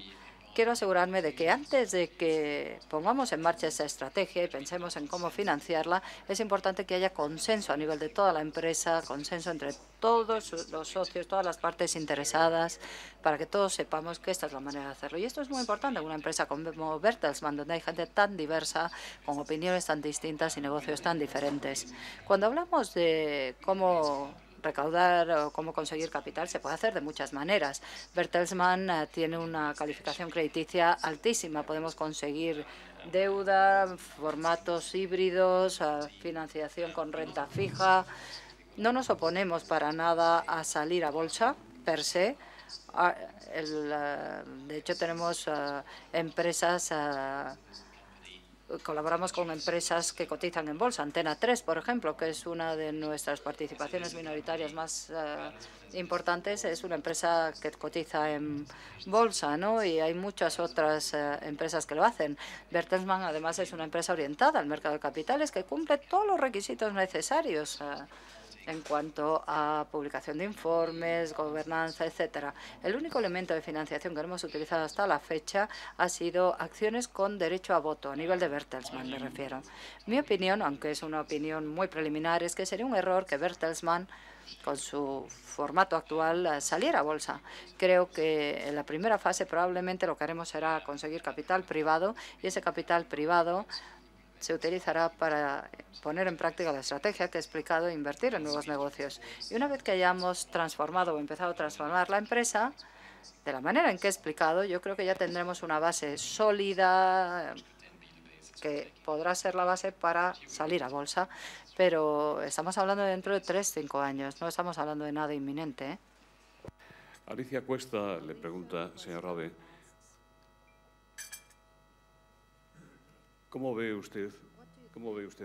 quiero asegurarme de que antes de que pongamos en marcha esa estrategia y pensemos en cómo financiarla, es importante que haya consenso a nivel de toda la empresa, consenso entre todos los socios, todas las partes interesadas, para que todos sepamos que esta es la manera de hacerlo. Y esto es muy importante en una empresa como Bertelsmann, donde hay gente tan diversa, con opiniones tan distintas y negocios tan diferentes. Cuando hablamos de cómo recaudar o cómo conseguir capital, se puede hacer de muchas maneras. Bertelsmann tiene una calificación crediticia altísima. Podemos conseguir deuda, formatos híbridos, financiación con renta fija. No nos oponemos para nada a salir a bolsa, per se. De hecho, tenemos empresas colaboramos con empresas que cotizan en bolsa. Antena 3, por ejemplo, que es una de nuestras participaciones minoritarias más importantes, es una empresa que cotiza en bolsa, ¿no? Y hay muchas otras empresas que lo hacen. Bertelsmann, además, es una empresa orientada al mercado de capitales que cumple todos los requisitos necesarios en cuanto a publicación de informes, gobernanza, etcétera. El único elemento de financiación que hemos utilizado hasta la fecha ha sido acciones con derecho a voto, a nivel de Bertelsmann me refiero. Mi opinión, aunque es una opinión muy preliminar, es que sería un error que Bertelsmann, con su formato actual, saliera a bolsa. Creo que en la primera fase probablemente lo que haremos será conseguir capital privado y ese capital privado se utilizará para poner en práctica la estrategia que he explicado e invertir en nuevos negocios. Y una vez que hayamos transformado o empezado a transformar la empresa, de la manera en que he explicado, yo creo que ya tendremos una base sólida que podrá ser la base para salir a bolsa. Pero estamos hablando de dentro de 3-5 años, no estamos hablando de nada inminente, ¿eh? Alicia Cuesta le pregunta, señor Rabe, ¿cómo ve usted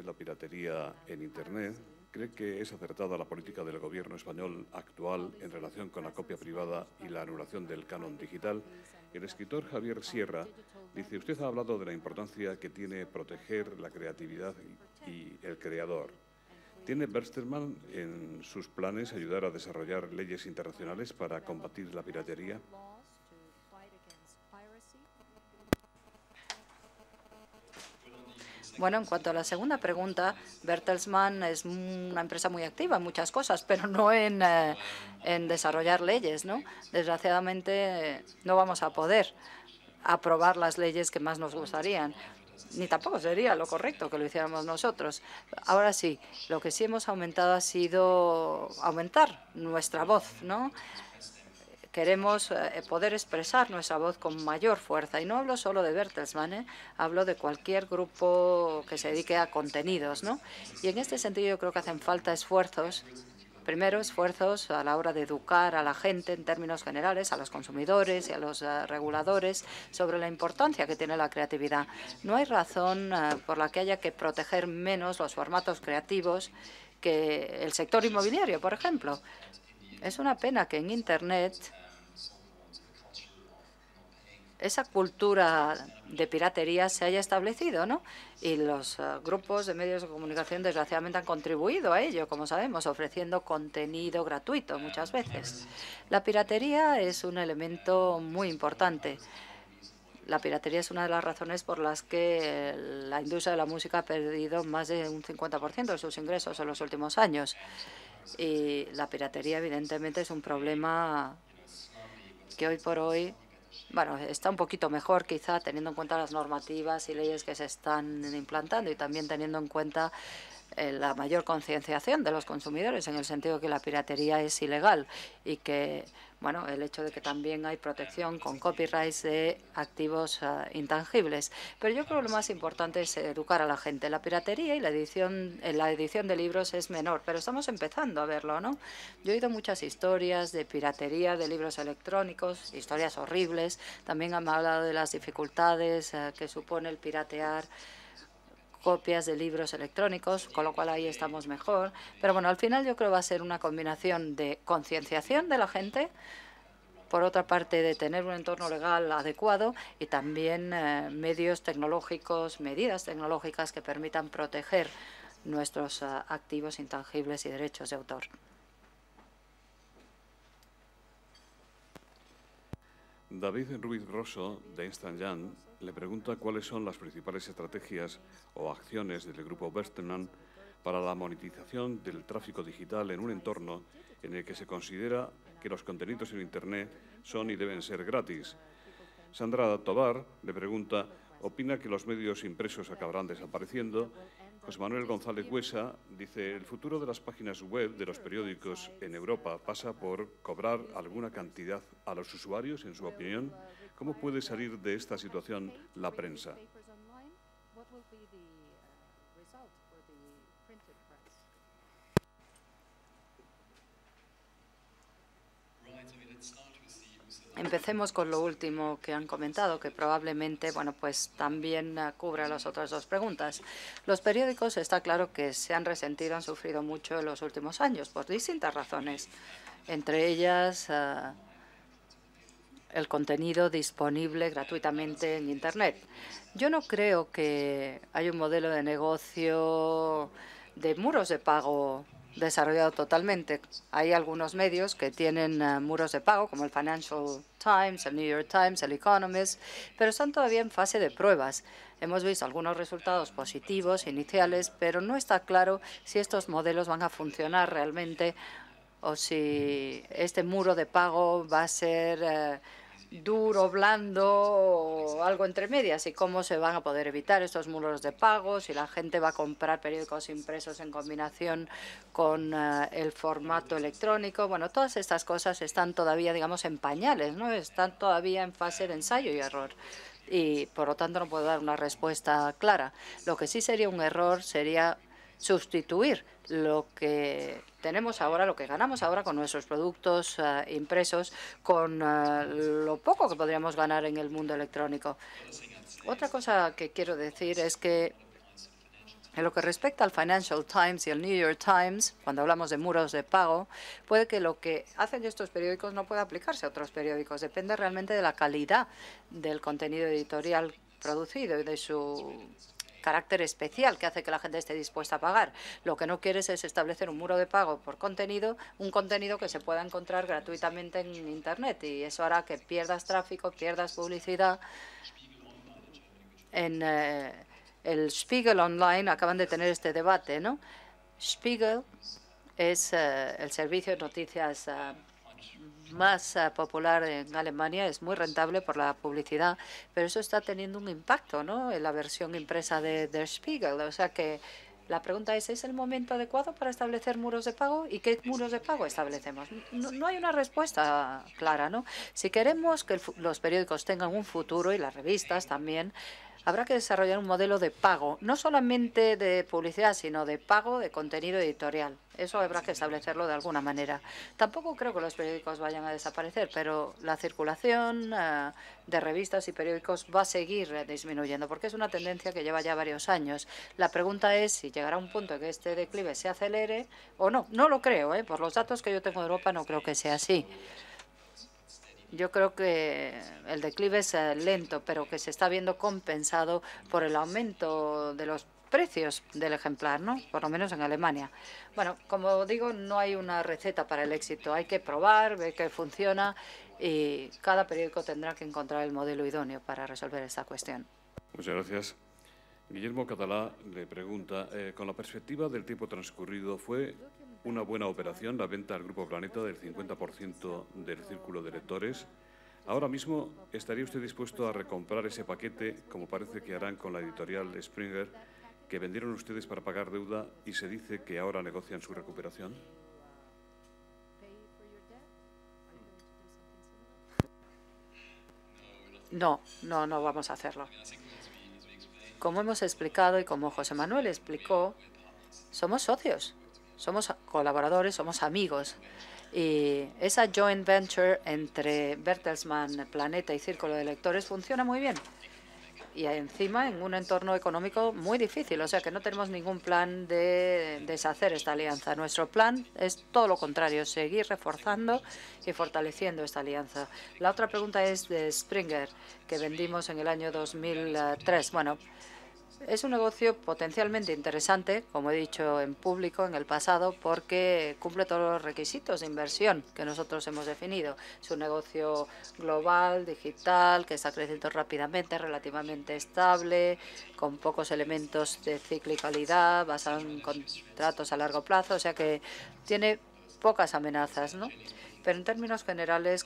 la piratería en Internet? ¿Cree que es acertada la política del gobierno español actual en relación con la copia privada y la anulación del canon digital? El escritor Javier Sierra dice, usted ha hablado de la importancia que tiene proteger la creatividad y el creador. ¿Tiene Bertelsmann en sus planes ayudar a desarrollar leyes internacionales para combatir la piratería? Bueno, en cuanto a la segunda pregunta, Bertelsmann es una empresa muy activa en muchas cosas, pero no en desarrollar leyes, ¿no? Desgraciadamente no vamos a poder aprobar las leyes que más nos gustarían, ni tampoco sería lo correcto que lo hiciéramos nosotros. Ahora sí, lo que sí hemos aumentado ha sido aumentar nuestra voz, ¿no? Queremos poder expresar nuestra voz con mayor fuerza. Y no hablo solo de Bertelsmann, hablo de cualquier grupo que se dedique a contenidos, ¿no? Y en este sentido yo creo que hacen falta esfuerzos. Primero, esfuerzos a la hora de educar a la gente en términos generales, a los consumidores y a los reguladores, sobre la importancia que tiene la creatividad. No hay razón por la que haya que proteger menos los formatos creativos que el sector inmobiliario, por ejemplo. Es una pena que en Internet esa cultura de piratería se haya establecido, ¿no? Y los grupos de medios de comunicación, desgraciadamente, han contribuido a ello, como sabemos, ofreciendo contenido gratuito muchas veces. La piratería es un elemento muy importante. La piratería es una de las razones por las que la industria de la música ha perdido más de un 50% de sus ingresos en los últimos años. Y la piratería, evidentemente, es un problema que hoy por hoy, bueno, está un poquito mejor quizá teniendo en cuenta las normativas y leyes que se están implantando y también teniendo en cuenta la mayor concienciación de los consumidores, en el sentido que la piratería es ilegal y que, bueno, el hecho de que también hay protección con copyrights de activos intangibles. Pero yo creo que lo más importante es educar a la gente. La piratería y la edición de libros es menor, pero estamos empezando a verlo, ¿no? Yo he oído muchas historias de piratería de libros electrónicos, historias horribles. También han hablado de las dificultades que supone el piratear copias de libros electrónicos, con lo cual ahí estamos mejor. Pero bueno, al final yo creo que va a ser una combinación de concienciación de la gente, por otra parte de tener un entorno legal adecuado y también medios tecnológicos, medidas tecnológicas que permitan proteger nuestros activos intangibles y derechos de autor. David Ruiz Grosso, de Ernst & Young, le pregunta cuáles son las principales estrategias o acciones del grupo Bertelsmann para la monetización del tráfico digital en un entorno en el que se considera que los contenidos en Internet son y deben ser gratis. Sandra Tobar le pregunta, ¿opina que los medios impresos acabarán desapareciendo? José Manuel González Huesa dice, el futuro de las páginas web de los periódicos en Europa pasa por cobrar alguna cantidad a los usuarios, en su opinión. ¿Cómo puede salir de esta situación la prensa? Empecemos con lo último que han comentado, que probablemente, bueno, pues también cubre las otras dos preguntas. Los periódicos, está claro que se han resentido, han sufrido mucho en los últimos años por distintas razones, entre ellas el contenido disponible gratuitamente en Internet. Yo no creo que haya un modelo de negocio de muros de pago desarrollado totalmente. Hay algunos medios que tienen muros de pago, como el Financial Times, el New York Times, el Economist, pero están todavía en fase de pruebas. Hemos visto algunos resultados positivos iniciales, pero no está claro si estos modelos van a funcionar realmente o si este muro de pago va a ser duro, blando o algo entre medias, y cómo se van a poder evitar estos muros de pago, si la gente va a comprar periódicos impresos en combinación con el formato electrónico. Bueno, todas estas cosas están todavía, digamos, en pañales, ¿no? Están todavía en fase de ensayo y error. Y, por lo tanto, no puedo dar una respuesta clara. Lo que sí sería un error sería sustituir lo que tenemos ahora, lo que ganamos ahora con nuestros productos impresos, con lo poco que podríamos ganar en el mundo electrónico. Otra cosa que quiero decir es que en lo que respecta al Financial Times y el New York Times, cuando hablamos de muros de pago, puede que lo que hacen estos periódicos no pueda aplicarse a otros periódicos. Depende realmente de la calidad del contenido editorial producido y de su carácter especial que hace que la gente esté dispuesta a pagar. Lo que no quieres es establecer un muro de pago por contenido, un contenido que se pueda encontrar gratuitamente en Internet, y eso hará que pierdas tráfico, pierdas publicidad. En el Spiegel Online acaban de tener este debate, ¿no? Spiegel es el servicio de noticias más popular en Alemania, es muy rentable por la publicidad, pero eso está teniendo un impacto, ¿no?, en la versión impresa de Der Spiegel. O sea que la pregunta ¿es el momento adecuado para establecer muros de pago? ¿Y qué muros de pago establecemos? No hay una respuesta clara, ¿no? Si queremos que los periódicos tengan un futuro, y las revistas también, habrá que desarrollar un modelo de pago, no solamente de publicidad, sino de pago de contenido editorial. Eso habrá que establecerlo de alguna manera. Tampoco creo que los periódicos vayan a desaparecer, pero la circulación de revistas y periódicos va a seguir disminuyendo, porque es una tendencia que lleva ya varios años. La pregunta es si llegará un punto en que este declive se acelere o no. No lo creo, por los datos que yo tengo de Europa no creo que sea así. Yo creo que el declive es lento, pero que se está viendo compensado por el aumento de los precios del ejemplar, ¿no?, por lo menos en Alemania. Bueno, como digo, no hay una receta para el éxito. Hay que probar, ver que funciona, y cada periódico tendrá que encontrar el modelo idóneo para resolver esta cuestión. Muchas gracias. Guillermo Catalá le pregunta, con la perspectiva del tiempo transcurrido, ¿fue una buena operación la venta al Grupo Planeta del 50% del círculo de lectores? Ahora mismo, ¿estaría usted dispuesto a recomprar ese paquete, como parece que harán con la editorial Springer, que vendieron ustedes para pagar deuda y se dice que ahora negocian su recuperación? No vamos a hacerlo. Como hemos explicado y como José Manuel explicó, somos socios, somos colaboradores, somos amigos. Y esa joint venture entre Bertelsmann, Planeta y Círculo de Lectores funciona muy bien. Y encima en un entorno económico muy difícil. O sea que no tenemos ningún plan de deshacer esta alianza. Nuestro plan es todo lo contrario, seguir reforzando y fortaleciendo esta alianza. La otra pregunta es de Springer, que vendimos en el año 2003. Bueno, es un negocio potencialmente interesante, como he dicho en público en el pasado, porque cumple todos los requisitos de inversión que nosotros hemos definido. Es un negocio global, digital, que está creciendo rápidamente, relativamente estable, con pocos elementos de ciclicalidad, basado en contratos a largo plazo, o sea que tiene pocas amenazas, ¿no? Pero en términos generales,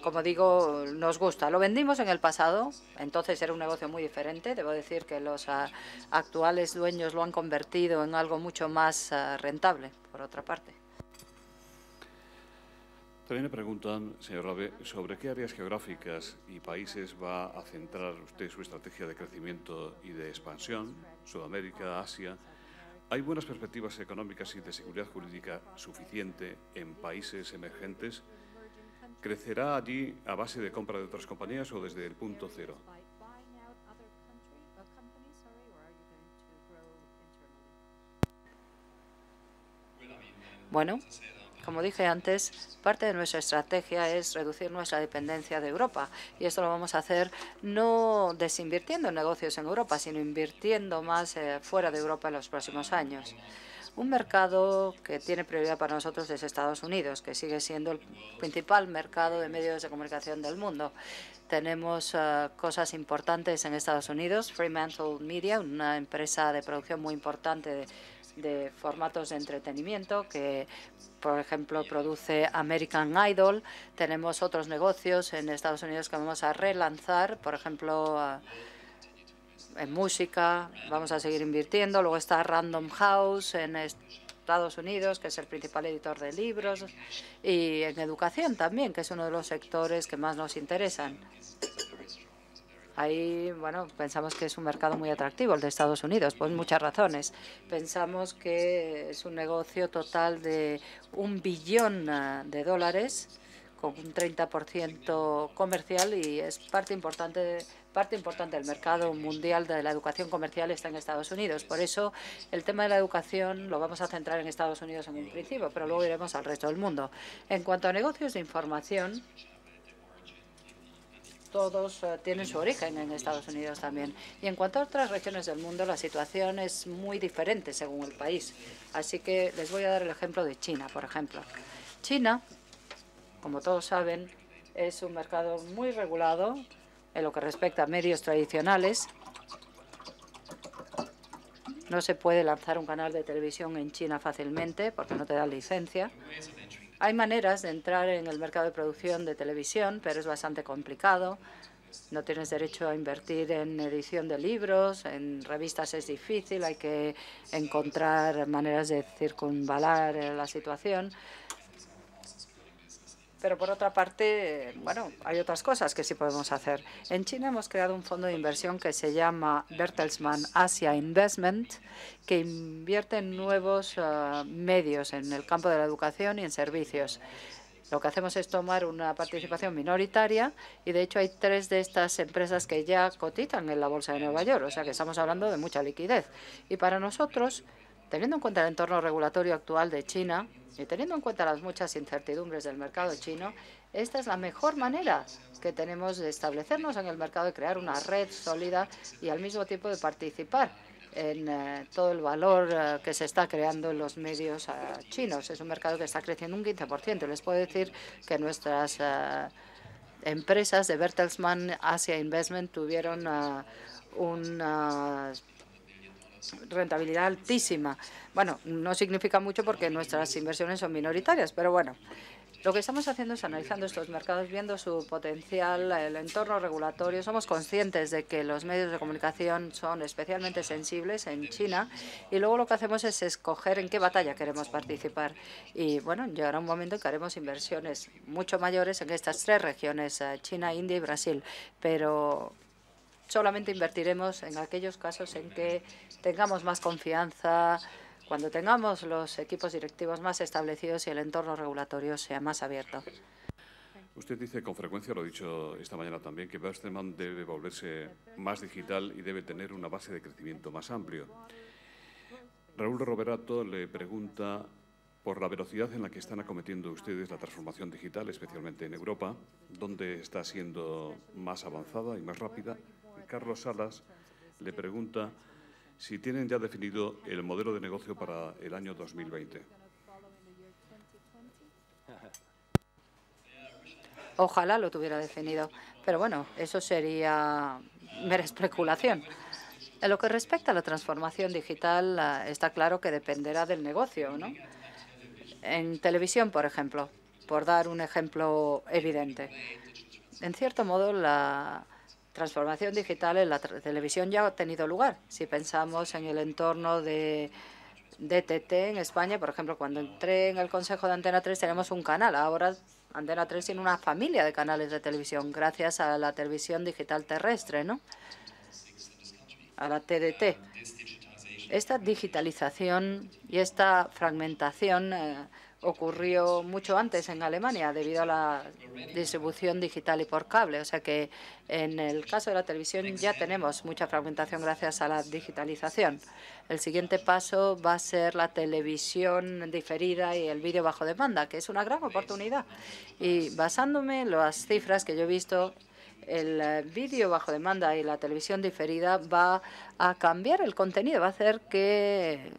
como digo, nos gusta. Lo vendimos en el pasado, entonces era un negocio muy diferente. Debo decir que los actuales dueños lo han convertido en algo mucho más rentable, por otra parte. También me preguntan, señor Rabe, sobre qué áreas geográficas y países va a centrar usted su estrategia de crecimiento y de expansión, Sudamérica, Asia. ¿Hay buenas perspectivas económicas y de seguridad jurídica suficiente en países emergentes? ¿Crecerá allí a base de compra de otras compañías o desde el punto cero? Bueno, como dije antes, parte de nuestra estrategia es reducir nuestra dependencia de Europa. Y esto lo vamos a hacer no desinvirtiendo en negocios en Europa, sino invirtiendo más fuera de Europa en los próximos años. Un mercado que tiene prioridad para nosotros es Estados Unidos, que sigue siendo el principal mercado de medios de comunicación del mundo. Tenemos cosas importantes en Estados Unidos. Fremantle Media, una empresa de producción muy importante de formatos de entretenimiento que, por ejemplo, produce American Idol. Tenemos otros negocios en Estados Unidos que vamos a relanzar, por ejemplo, en música, vamos a seguir invirtiendo. Luego está Random House en Estados Unidos, que es el principal editor de libros, y en educación también, que es uno de los sectores que más nos interesan. Ahí, bueno, pensamos que es un mercado muy atractivo el de Estados Unidos, por muchas razones. Pensamos que es un negocio total de $1 billón, con un 30% comercial, y es parte importante del mercado mundial de la educación comercial está en Estados Unidos. Por eso el tema de la educación lo vamos a centrar en Estados Unidos en un principio, pero luego iremos al resto del mundo. En cuanto a negocios de información, todos tienen su origen en Estados Unidos también. Y en cuanto a otras regiones del mundo, la situación es muy diferente según el país. Así que les voy a dar el ejemplo de China, por ejemplo. China, como todos saben, es un mercado muy regulado en lo que respecta a medios tradicionales. No se puede lanzar un canal de televisión en China fácilmente porque no te dan licencia. Hay maneras de entrar en el mercado de producción de televisión, pero es bastante complicado. No tienes derecho a invertir en edición de libros, en revistas es difícil, hay que encontrar maneras de circunvalar la situación. Pero por otra parte, bueno, hay otras cosas que sí podemos hacer. En China hemos creado un fondo de inversión que se llama Bertelsmann Asia Investment, que invierte en nuevos medios en el campo de la educación y en servicios. Lo que hacemos es tomar una participación minoritaria y, de hecho, hay 3 de estas empresas que ya cotizan en la Bolsa de Nueva York, o sea que estamos hablando de mucha liquidez. Y para nosotros, teniendo en cuenta el entorno regulatorio actual de China y teniendo en cuenta las muchas incertidumbres del mercado chino, esta es la mejor manera que tenemos de establecernos en el mercado, de crear una red sólida y al mismo tiempo de participar en todo el valor que se está creando en los medios chinos. Es un mercado que está creciendo un 15%. Les puedo decir que nuestras empresas de Bertelsmann Asia Investment tuvieron una rentabilidad altísima. Bueno, no significa mucho porque nuestras inversiones son minoritarias, pero bueno. Lo que estamos haciendo es analizando estos mercados, viendo su potencial, el entorno regulatorio. Somos conscientes de que los medios de comunicación son especialmente sensibles en China y luego lo que hacemos es escoger en qué batalla queremos participar. Y bueno, llegará un momento en que haremos inversiones mucho mayores en estas 3 regiones, China, India y Brasil, pero solamente invertiremos en aquellos casos en que tengamos más confianza, cuando tengamos los equipos directivos más establecidos y el entorno regulatorio sea más abierto. Usted dice con frecuencia, lo he dicho esta mañana también, que Bertelsmann debe volverse más digital y debe tener una base de crecimiento más amplio. Raúl Roberato le pregunta por la velocidad en la que están acometiendo ustedes la transformación digital, especialmente en Europa, dónde está siendo más avanzada y más rápida. Y Carlos Salas le pregunta si tienen ya definido el modelo de negocio para el año 2020. Ojalá lo tuviera definido, pero bueno, eso sería mera especulación. En lo que respecta a la transformación digital, está claro que dependerá del negocio, ¿no? En televisión, por ejemplo, por dar un ejemplo evidente. En cierto modo, la transformación digital en la televisión ya ha tenido lugar. Si pensamos en el entorno de DTT en España, por ejemplo, cuando entré en el Consejo de Antena 3 tenemos un canal. Ahora Antena 3 tiene una familia de canales de televisión gracias a la televisión digital terrestre, ¿no? A la TDT. Esta digitalización y esta fragmentación ocurrió mucho antes en Alemania debido a la distribución digital y por cable. O sea que en el caso de la televisión ya tenemos mucha fragmentación gracias a la digitalización. El siguiente paso va a ser la televisión diferida y el vídeo bajo demanda, que es una gran oportunidad. Y basándome en las cifras que yo he visto, el vídeo bajo demanda y la televisión diferida va a cambiar el contenido, va a hacer que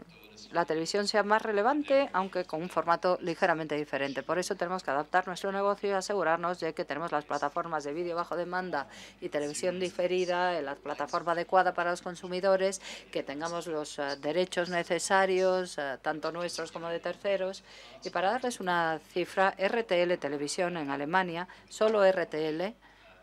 la televisión sea más relevante, aunque con un formato ligeramente diferente. Por eso tenemos que adaptar nuestro negocio y asegurarnos de que tenemos las plataformas de vídeo bajo demanda y televisión diferida, la plataforma adecuada para los consumidores, que tengamos los derechos necesarios, tanto nuestros como de terceros. Y para darles una cifra, RTL Televisión en Alemania, solo RTL,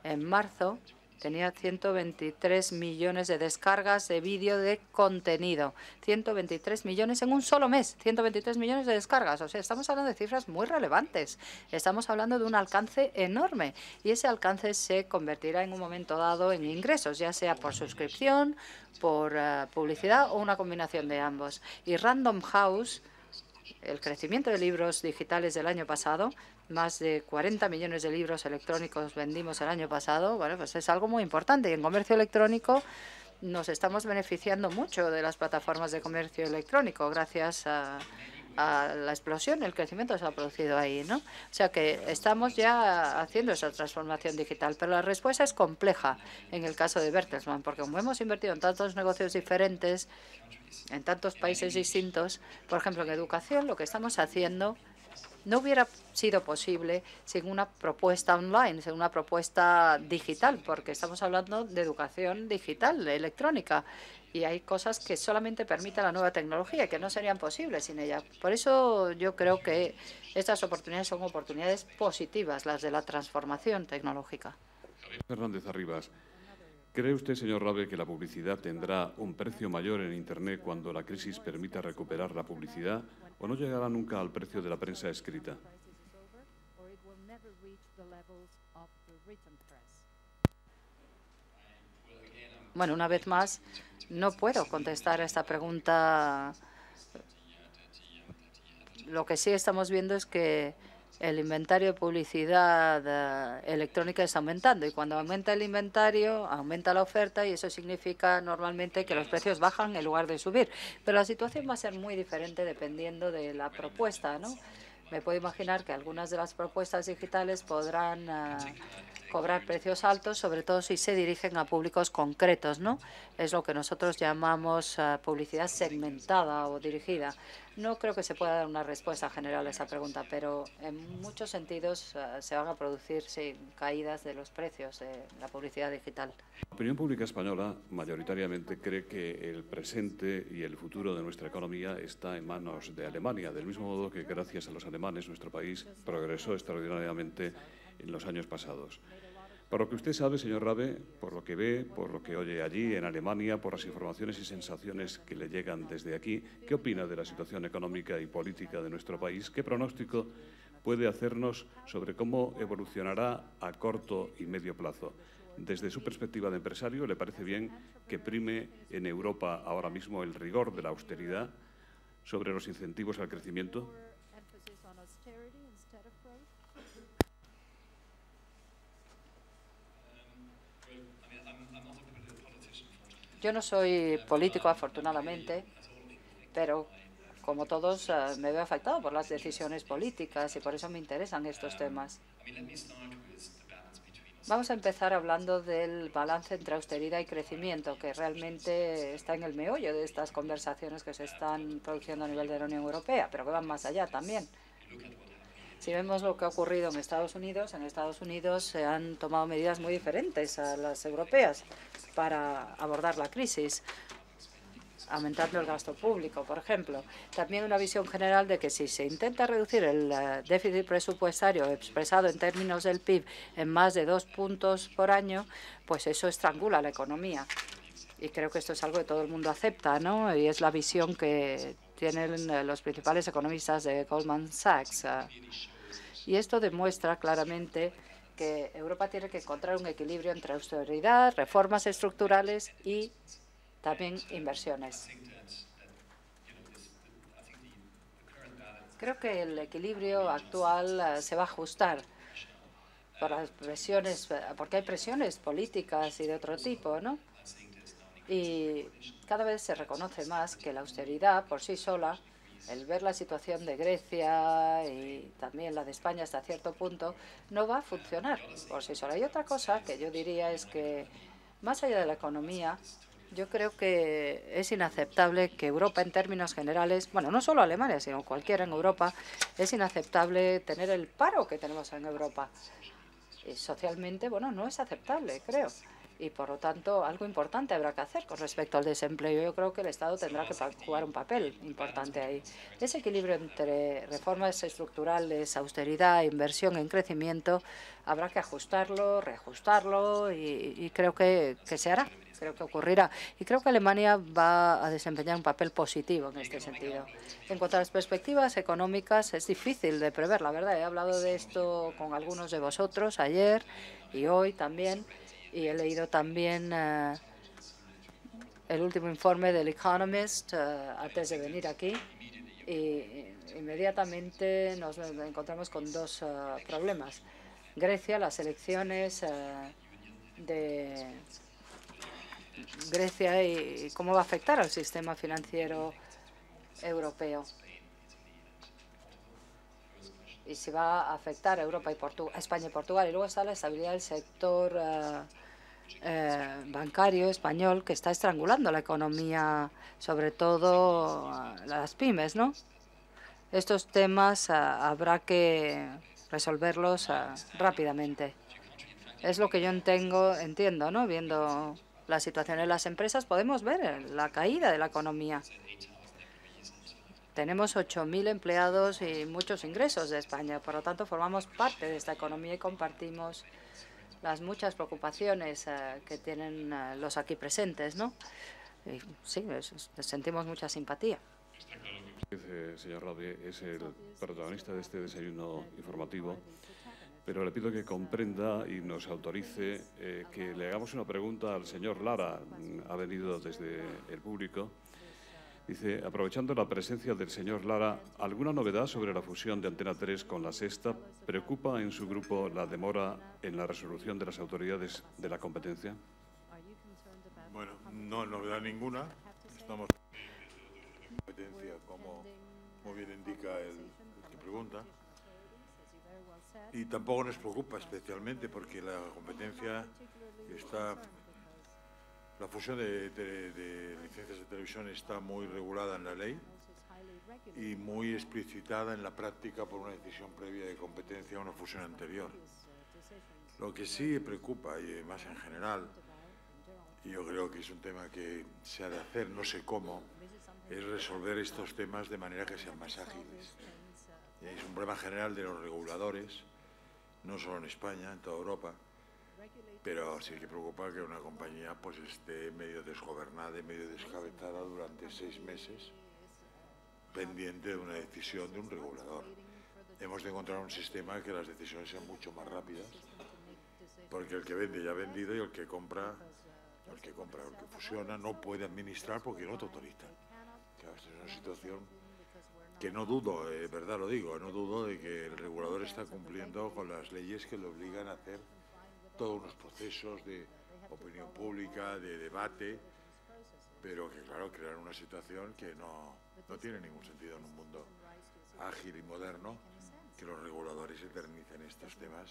en marzo tenía 123 millones de descargas de vídeo de contenido. 123 millones en un solo mes. 123 millones de descargas. O sea, estamos hablando de cifras muy relevantes. Estamos hablando de un alcance enorme. Y ese alcance se convertirá en un momento dado en ingresos, ya sea por suscripción, por publicidad o una combinación de ambos. Y Random House, el crecimiento de libros digitales del año pasado, más de 40 millones de libros electrónicos vendimos el año pasado, bueno, pues es algo muy importante. Y en comercio electrónico nos estamos beneficiando mucho de las plataformas de comercio electrónico gracias a la explosión, el crecimiento que se ha producido ahí, ¿no? O sea que estamos ya haciendo esa transformación digital, pero la respuesta es compleja en el caso de Bertelsmann, porque como hemos invertido en tantos negocios diferentes, en tantos países distintos, por ejemplo, en educación, lo que estamos haciendo no hubiera sido posible sin una propuesta online, sin una propuesta digital, porque estamos hablando de educación digital, electrónica, y hay cosas que solamente permite la nueva tecnología y que no serían posibles sin ella. Por eso yo creo que estas oportunidades son oportunidades positivas, las de la transformación tecnológica. Fernández Arribas, ¿cree usted, señor Rabe, que la publicidad tendrá un precio mayor en Internet cuando la crisis permita recuperar la publicidad o no llegará nunca al precio de la prensa escrita? Bueno, una vez más, no puedo contestar a esta pregunta. Lo que sí estamos viendo es que el inventario de publicidad electrónica está aumentando, y cuando aumenta el inventario, aumenta la oferta, y eso significa normalmente que los precios bajan en lugar de subir. Pero la situación va a ser muy diferente dependiendo de la propuesta, ¿no? Me puedo imaginar que algunas de las propuestas digitales podrán cobrar precios altos, sobre todo si se dirigen a públicos concretos, ¿no? Es lo que nosotros llamamos publicidad segmentada o dirigida. No creo que se pueda dar una respuesta general a esa pregunta, pero en muchos sentidos se van a producir caídas de los precios de la publicidad digital. La opinión pública española mayoritariamente cree que el presente y el futuro de nuestra economía está en manos de Alemania, del mismo modo que gracias a los alemanes nuestro país progresó extraordinariamente en los años pasados. Por lo que usted sabe, señor Rabe, por lo que ve, por lo que oye allí en Alemania, por las informaciones y sensaciones que le llegan desde aquí, ¿qué opina de la situación económica y política de nuestro país? ¿Qué pronóstico puede hacernos sobre cómo evolucionará a corto y medio plazo? Desde su perspectiva de empresario, ¿le parece bien que prime en Europa ahora mismo el rigor de la austeridad sobre los incentivos al crecimiento? Yo no soy político, afortunadamente, pero como todos me veo afectado por las decisiones políticas y por eso me interesan estos temas. Vamos a empezar hablando del balance entre austeridad y crecimiento, que realmente está en el meollo de estas conversaciones que se están produciendo a nivel de la Unión Europea, pero que van más allá también. Si vemos lo que ha ocurrido en Estados Unidos se han tomado medidas muy diferentes a las europeas para abordar la crisis, aumentando el gasto público, por ejemplo. También una visión general de que si se intenta reducir el déficit presupuestario expresado en términos del PIB en más de 2 puntos por año, pues eso estrangula la economía. Y creo que esto es algo que todo el mundo acepta, ¿no? Y es la visión que tienen los principales economistas de Goldman Sachs. Y esto demuestra claramente que Europa tiene que encontrar un equilibrio entre austeridad, reformas estructurales y también inversiones. Creo que el equilibrio actual se va a ajustar por las presiones, porque hay presiones políticas y de otro tipo, ¿no? Y cada vez se reconoce más que la austeridad por sí sola, el ver la situación de Grecia y también la de España hasta cierto punto, no va a funcionar por sí sola. Y otra cosa que yo diría es que, más allá de la economía, yo creo que es inaceptable que Europa, en términos generales, bueno, no solo Alemania, sino cualquiera en Europa, es inaceptable tener el paro que tenemos en Europa. Y socialmente, bueno, no es aceptable, creo. Y, por lo tanto, algo importante habrá que hacer con respecto al desempleo. Yo creo que el Estado tendrá que jugar un papel importante ahí. Ese equilibrio entre reformas estructurales, austeridad, inversión en crecimiento, habrá que ajustarlo, reajustarlo y creo que se hará, creo que ocurrirá. Y creo que Alemania va a desempeñar un papel positivo en este sentido. En cuanto a las perspectivas económicas, es difícil de prever, la verdad. He hablado de esto con algunos de vosotros ayer y hoy también. Y he leído también el último informe del Economist antes de venir aquí. Y inmediatamente nos encontramos con dos problemas. Grecia, las elecciones de Grecia y cómo va a afectar al sistema financiero europeo. Y si va a afectar a Europa y España y Portugal. Y luego está la estabilidad del sector bancario español, que está estrangulando la economía, sobre todo las pymes, ¿no? Estos temas habrá que resolverlos rápidamente. Es lo que yo entiendo, ¿no? Viendo la situación en las empresas, podemos ver la caída de la economía. Tenemos 8.000 empleados y muchos ingresos de España. Por lo tanto, formamos parte de esta economía y compartimos las muchas preocupaciones que tienen los aquí presentes, ¿no? Y sí, sentimos mucha simpatía. Usted, señor Rabe, es el protagonista de este desayuno informativo, pero le pido que comprenda y nos autorice que le hagamos una pregunta al señor Lara. Ha venido desde el público. Dice, aprovechando la presencia del señor Lara, ¿alguna novedad sobre la fusión de Antena 3 con La Sexta? ¿Preocupa en su grupo la demora en la resolución de las autoridades de la competencia? Bueno, no novedad ninguna. Estamos en competencia, como muy bien indica el que pregunta. Y tampoco nos preocupa especialmente porque la competencia está... La fusión de licencias de televisión está muy regulada en la ley y muy explicitada en la práctica por una decisión previa de competencia a una fusión anterior. Lo que sí preocupa, y más en general, y yo creo que es un tema que se ha de hacer, no sé cómo, es resolver estos temas de manera que sean más ágiles. Es un problema general de los reguladores, no solo en España, en toda Europa. Pero sí que preocupa que una compañía pues esté medio desgobernada y medio descabezada durante 6 meses, pendiente de una decisión de un regulador. Hemos de encontrar un sistema que las decisiones sean mucho más rápidas, porque el que vende ya ha vendido y el que compra, el que fusiona no puede administrar porque no te autoriza. Claro, esta es una situación que no dudo, verdad lo digo, no dudo de que el regulador está cumpliendo con las leyes que le obligan a hacer todos unos procesos de opinión pública, de debate, pero que, claro, crear una situación que no tiene ningún sentido en un mundo ágil y moderno, que los reguladores eternicen estos temas.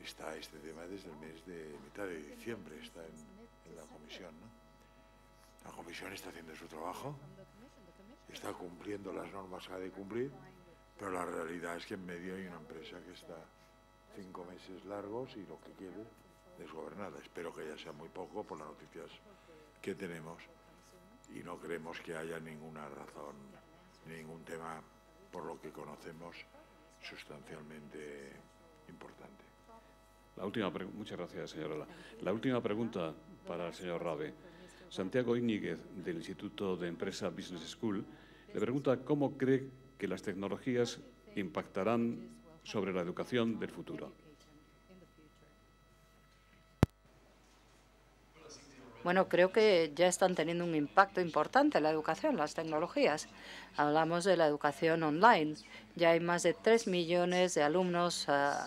Está este tema desde el mes de mitad de diciembre, está en la comisión, ¿no? La comisión está haciendo su trabajo, está cumpliendo las normas que ha de cumplir, pero la realidad es que en medio hay una empresa que está 5 meses largos y lo que quede desgobernada. Espero que ya sea muy poco por las noticias que tenemos y no creemos que haya ninguna razón, ningún tema por lo que conocemos sustancialmente importante. Muchas gracias, señora. La última pregunta para el señor Rabe. Santiago Íñiguez, del Instituto de Empresa Business School, le pregunta cómo cree que las tecnologías impactarán sobre la educación del futuro. Bueno, creo que ya están teniendo un impacto importante en la educación, las tecnologías. Hablamos de la educación online. Ya hay más de 3 millones de alumnos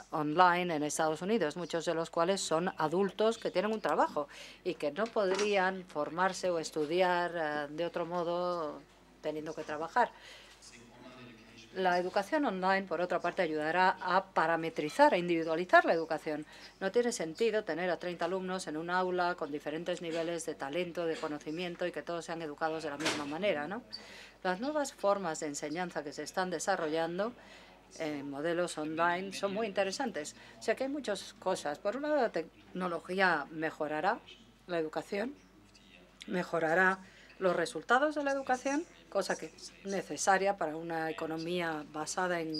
online en Estados Unidos, muchos de los cuales son adultos que tienen un trabajo y que no podrían formarse o estudiar de otro modo teniendo que trabajar. La educación online, por otra parte, ayudará a parametrizar, a individualizar la educación. No tiene sentido tener a 30 alumnos en un aula con diferentes niveles de talento, de conocimiento y que todos sean educados de la misma manera, ¿no? Las nuevas formas de enseñanza que se están desarrollando en modelos online son muy interesantes. O sea que hay muchas cosas. Por un lado, la tecnología mejorará la educación, mejorará los resultados de la educación, cosa que es necesaria para una economía basada en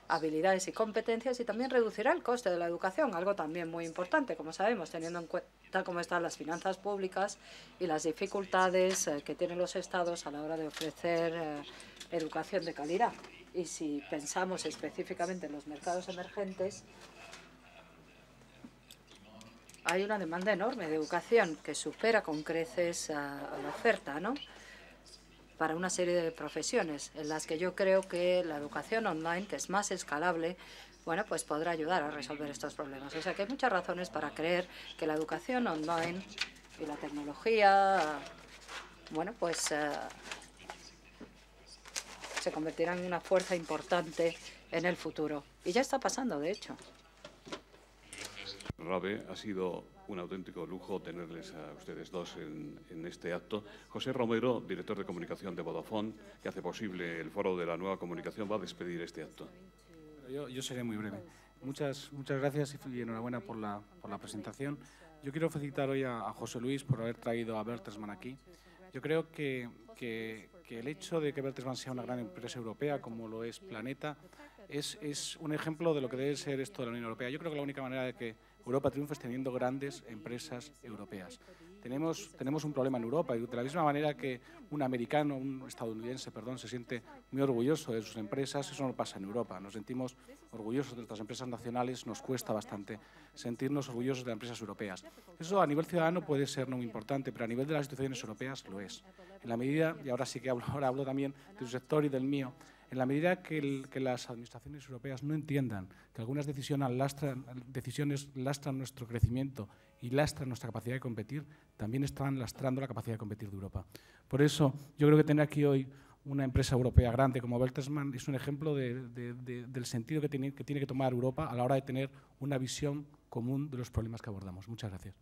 habilidades y competencias, y también reducirá el coste de la educación, algo también muy importante, como sabemos, teniendo en cuenta cómo están las finanzas públicas y las dificultades que tienen los estados a la hora de ofrecer educación de calidad. Y si pensamos específicamente en los mercados emergentes, hay una demanda enorme de educación que supera con creces a la oferta, ¿no?, para una serie de profesiones en las que yo creo que la educación online, que es más escalable, bueno, pues podrá ayudar a resolver estos problemas. O sea que hay muchas razones para creer que la educación online y la tecnología, bueno, pues se convertirán en una fuerza importante en el futuro. Y ya está pasando, de hecho. Rabe, ha sido un auténtico lujo tenerles a ustedes dos en este acto. José Romero, director de comunicación de Vodafone, que hace posible el Foro de la Nueva Comunicación, va a despedir este acto. Yo seré muy breve. Muchas gracias y enhorabuena por la presentación. Yo quiero felicitar hoy a José Luis por haber traído a Bertelsmann aquí. Yo creo que el hecho de que Bertelsmann sea una gran empresa europea, como lo es Planeta, es un ejemplo de lo que debe ser esto de la Unión Europea. Yo creo que la única manera de que Europa triunfe es teniendo grandes empresas europeas. Tenemos un problema en Europa y de la misma manera que un americano, un estadounidense, perdón, se siente muy orgulloso de sus empresas, eso no pasa en Europa. Nos sentimos orgullosos de nuestras empresas nacionales, nos cuesta bastante sentirnos orgullosos de las empresas europeas. Eso a nivel ciudadano puede ser no muy importante, pero a nivel de las instituciones europeas lo es. En la medida, y ahora sí que hablo también de su sector y del mío, en la medida que las administraciones europeas no entiendan que algunas decisiones lastran nuestro crecimiento y lastran nuestra capacidad de competir, también están lastrando la capacidad de competir de Europa. Por eso, yo creo que tener aquí hoy una empresa europea grande como Bertelsmann es un ejemplo del sentido que tiene que tomar Europa a la hora de tener una visión común de los problemas que abordamos. Muchas gracias.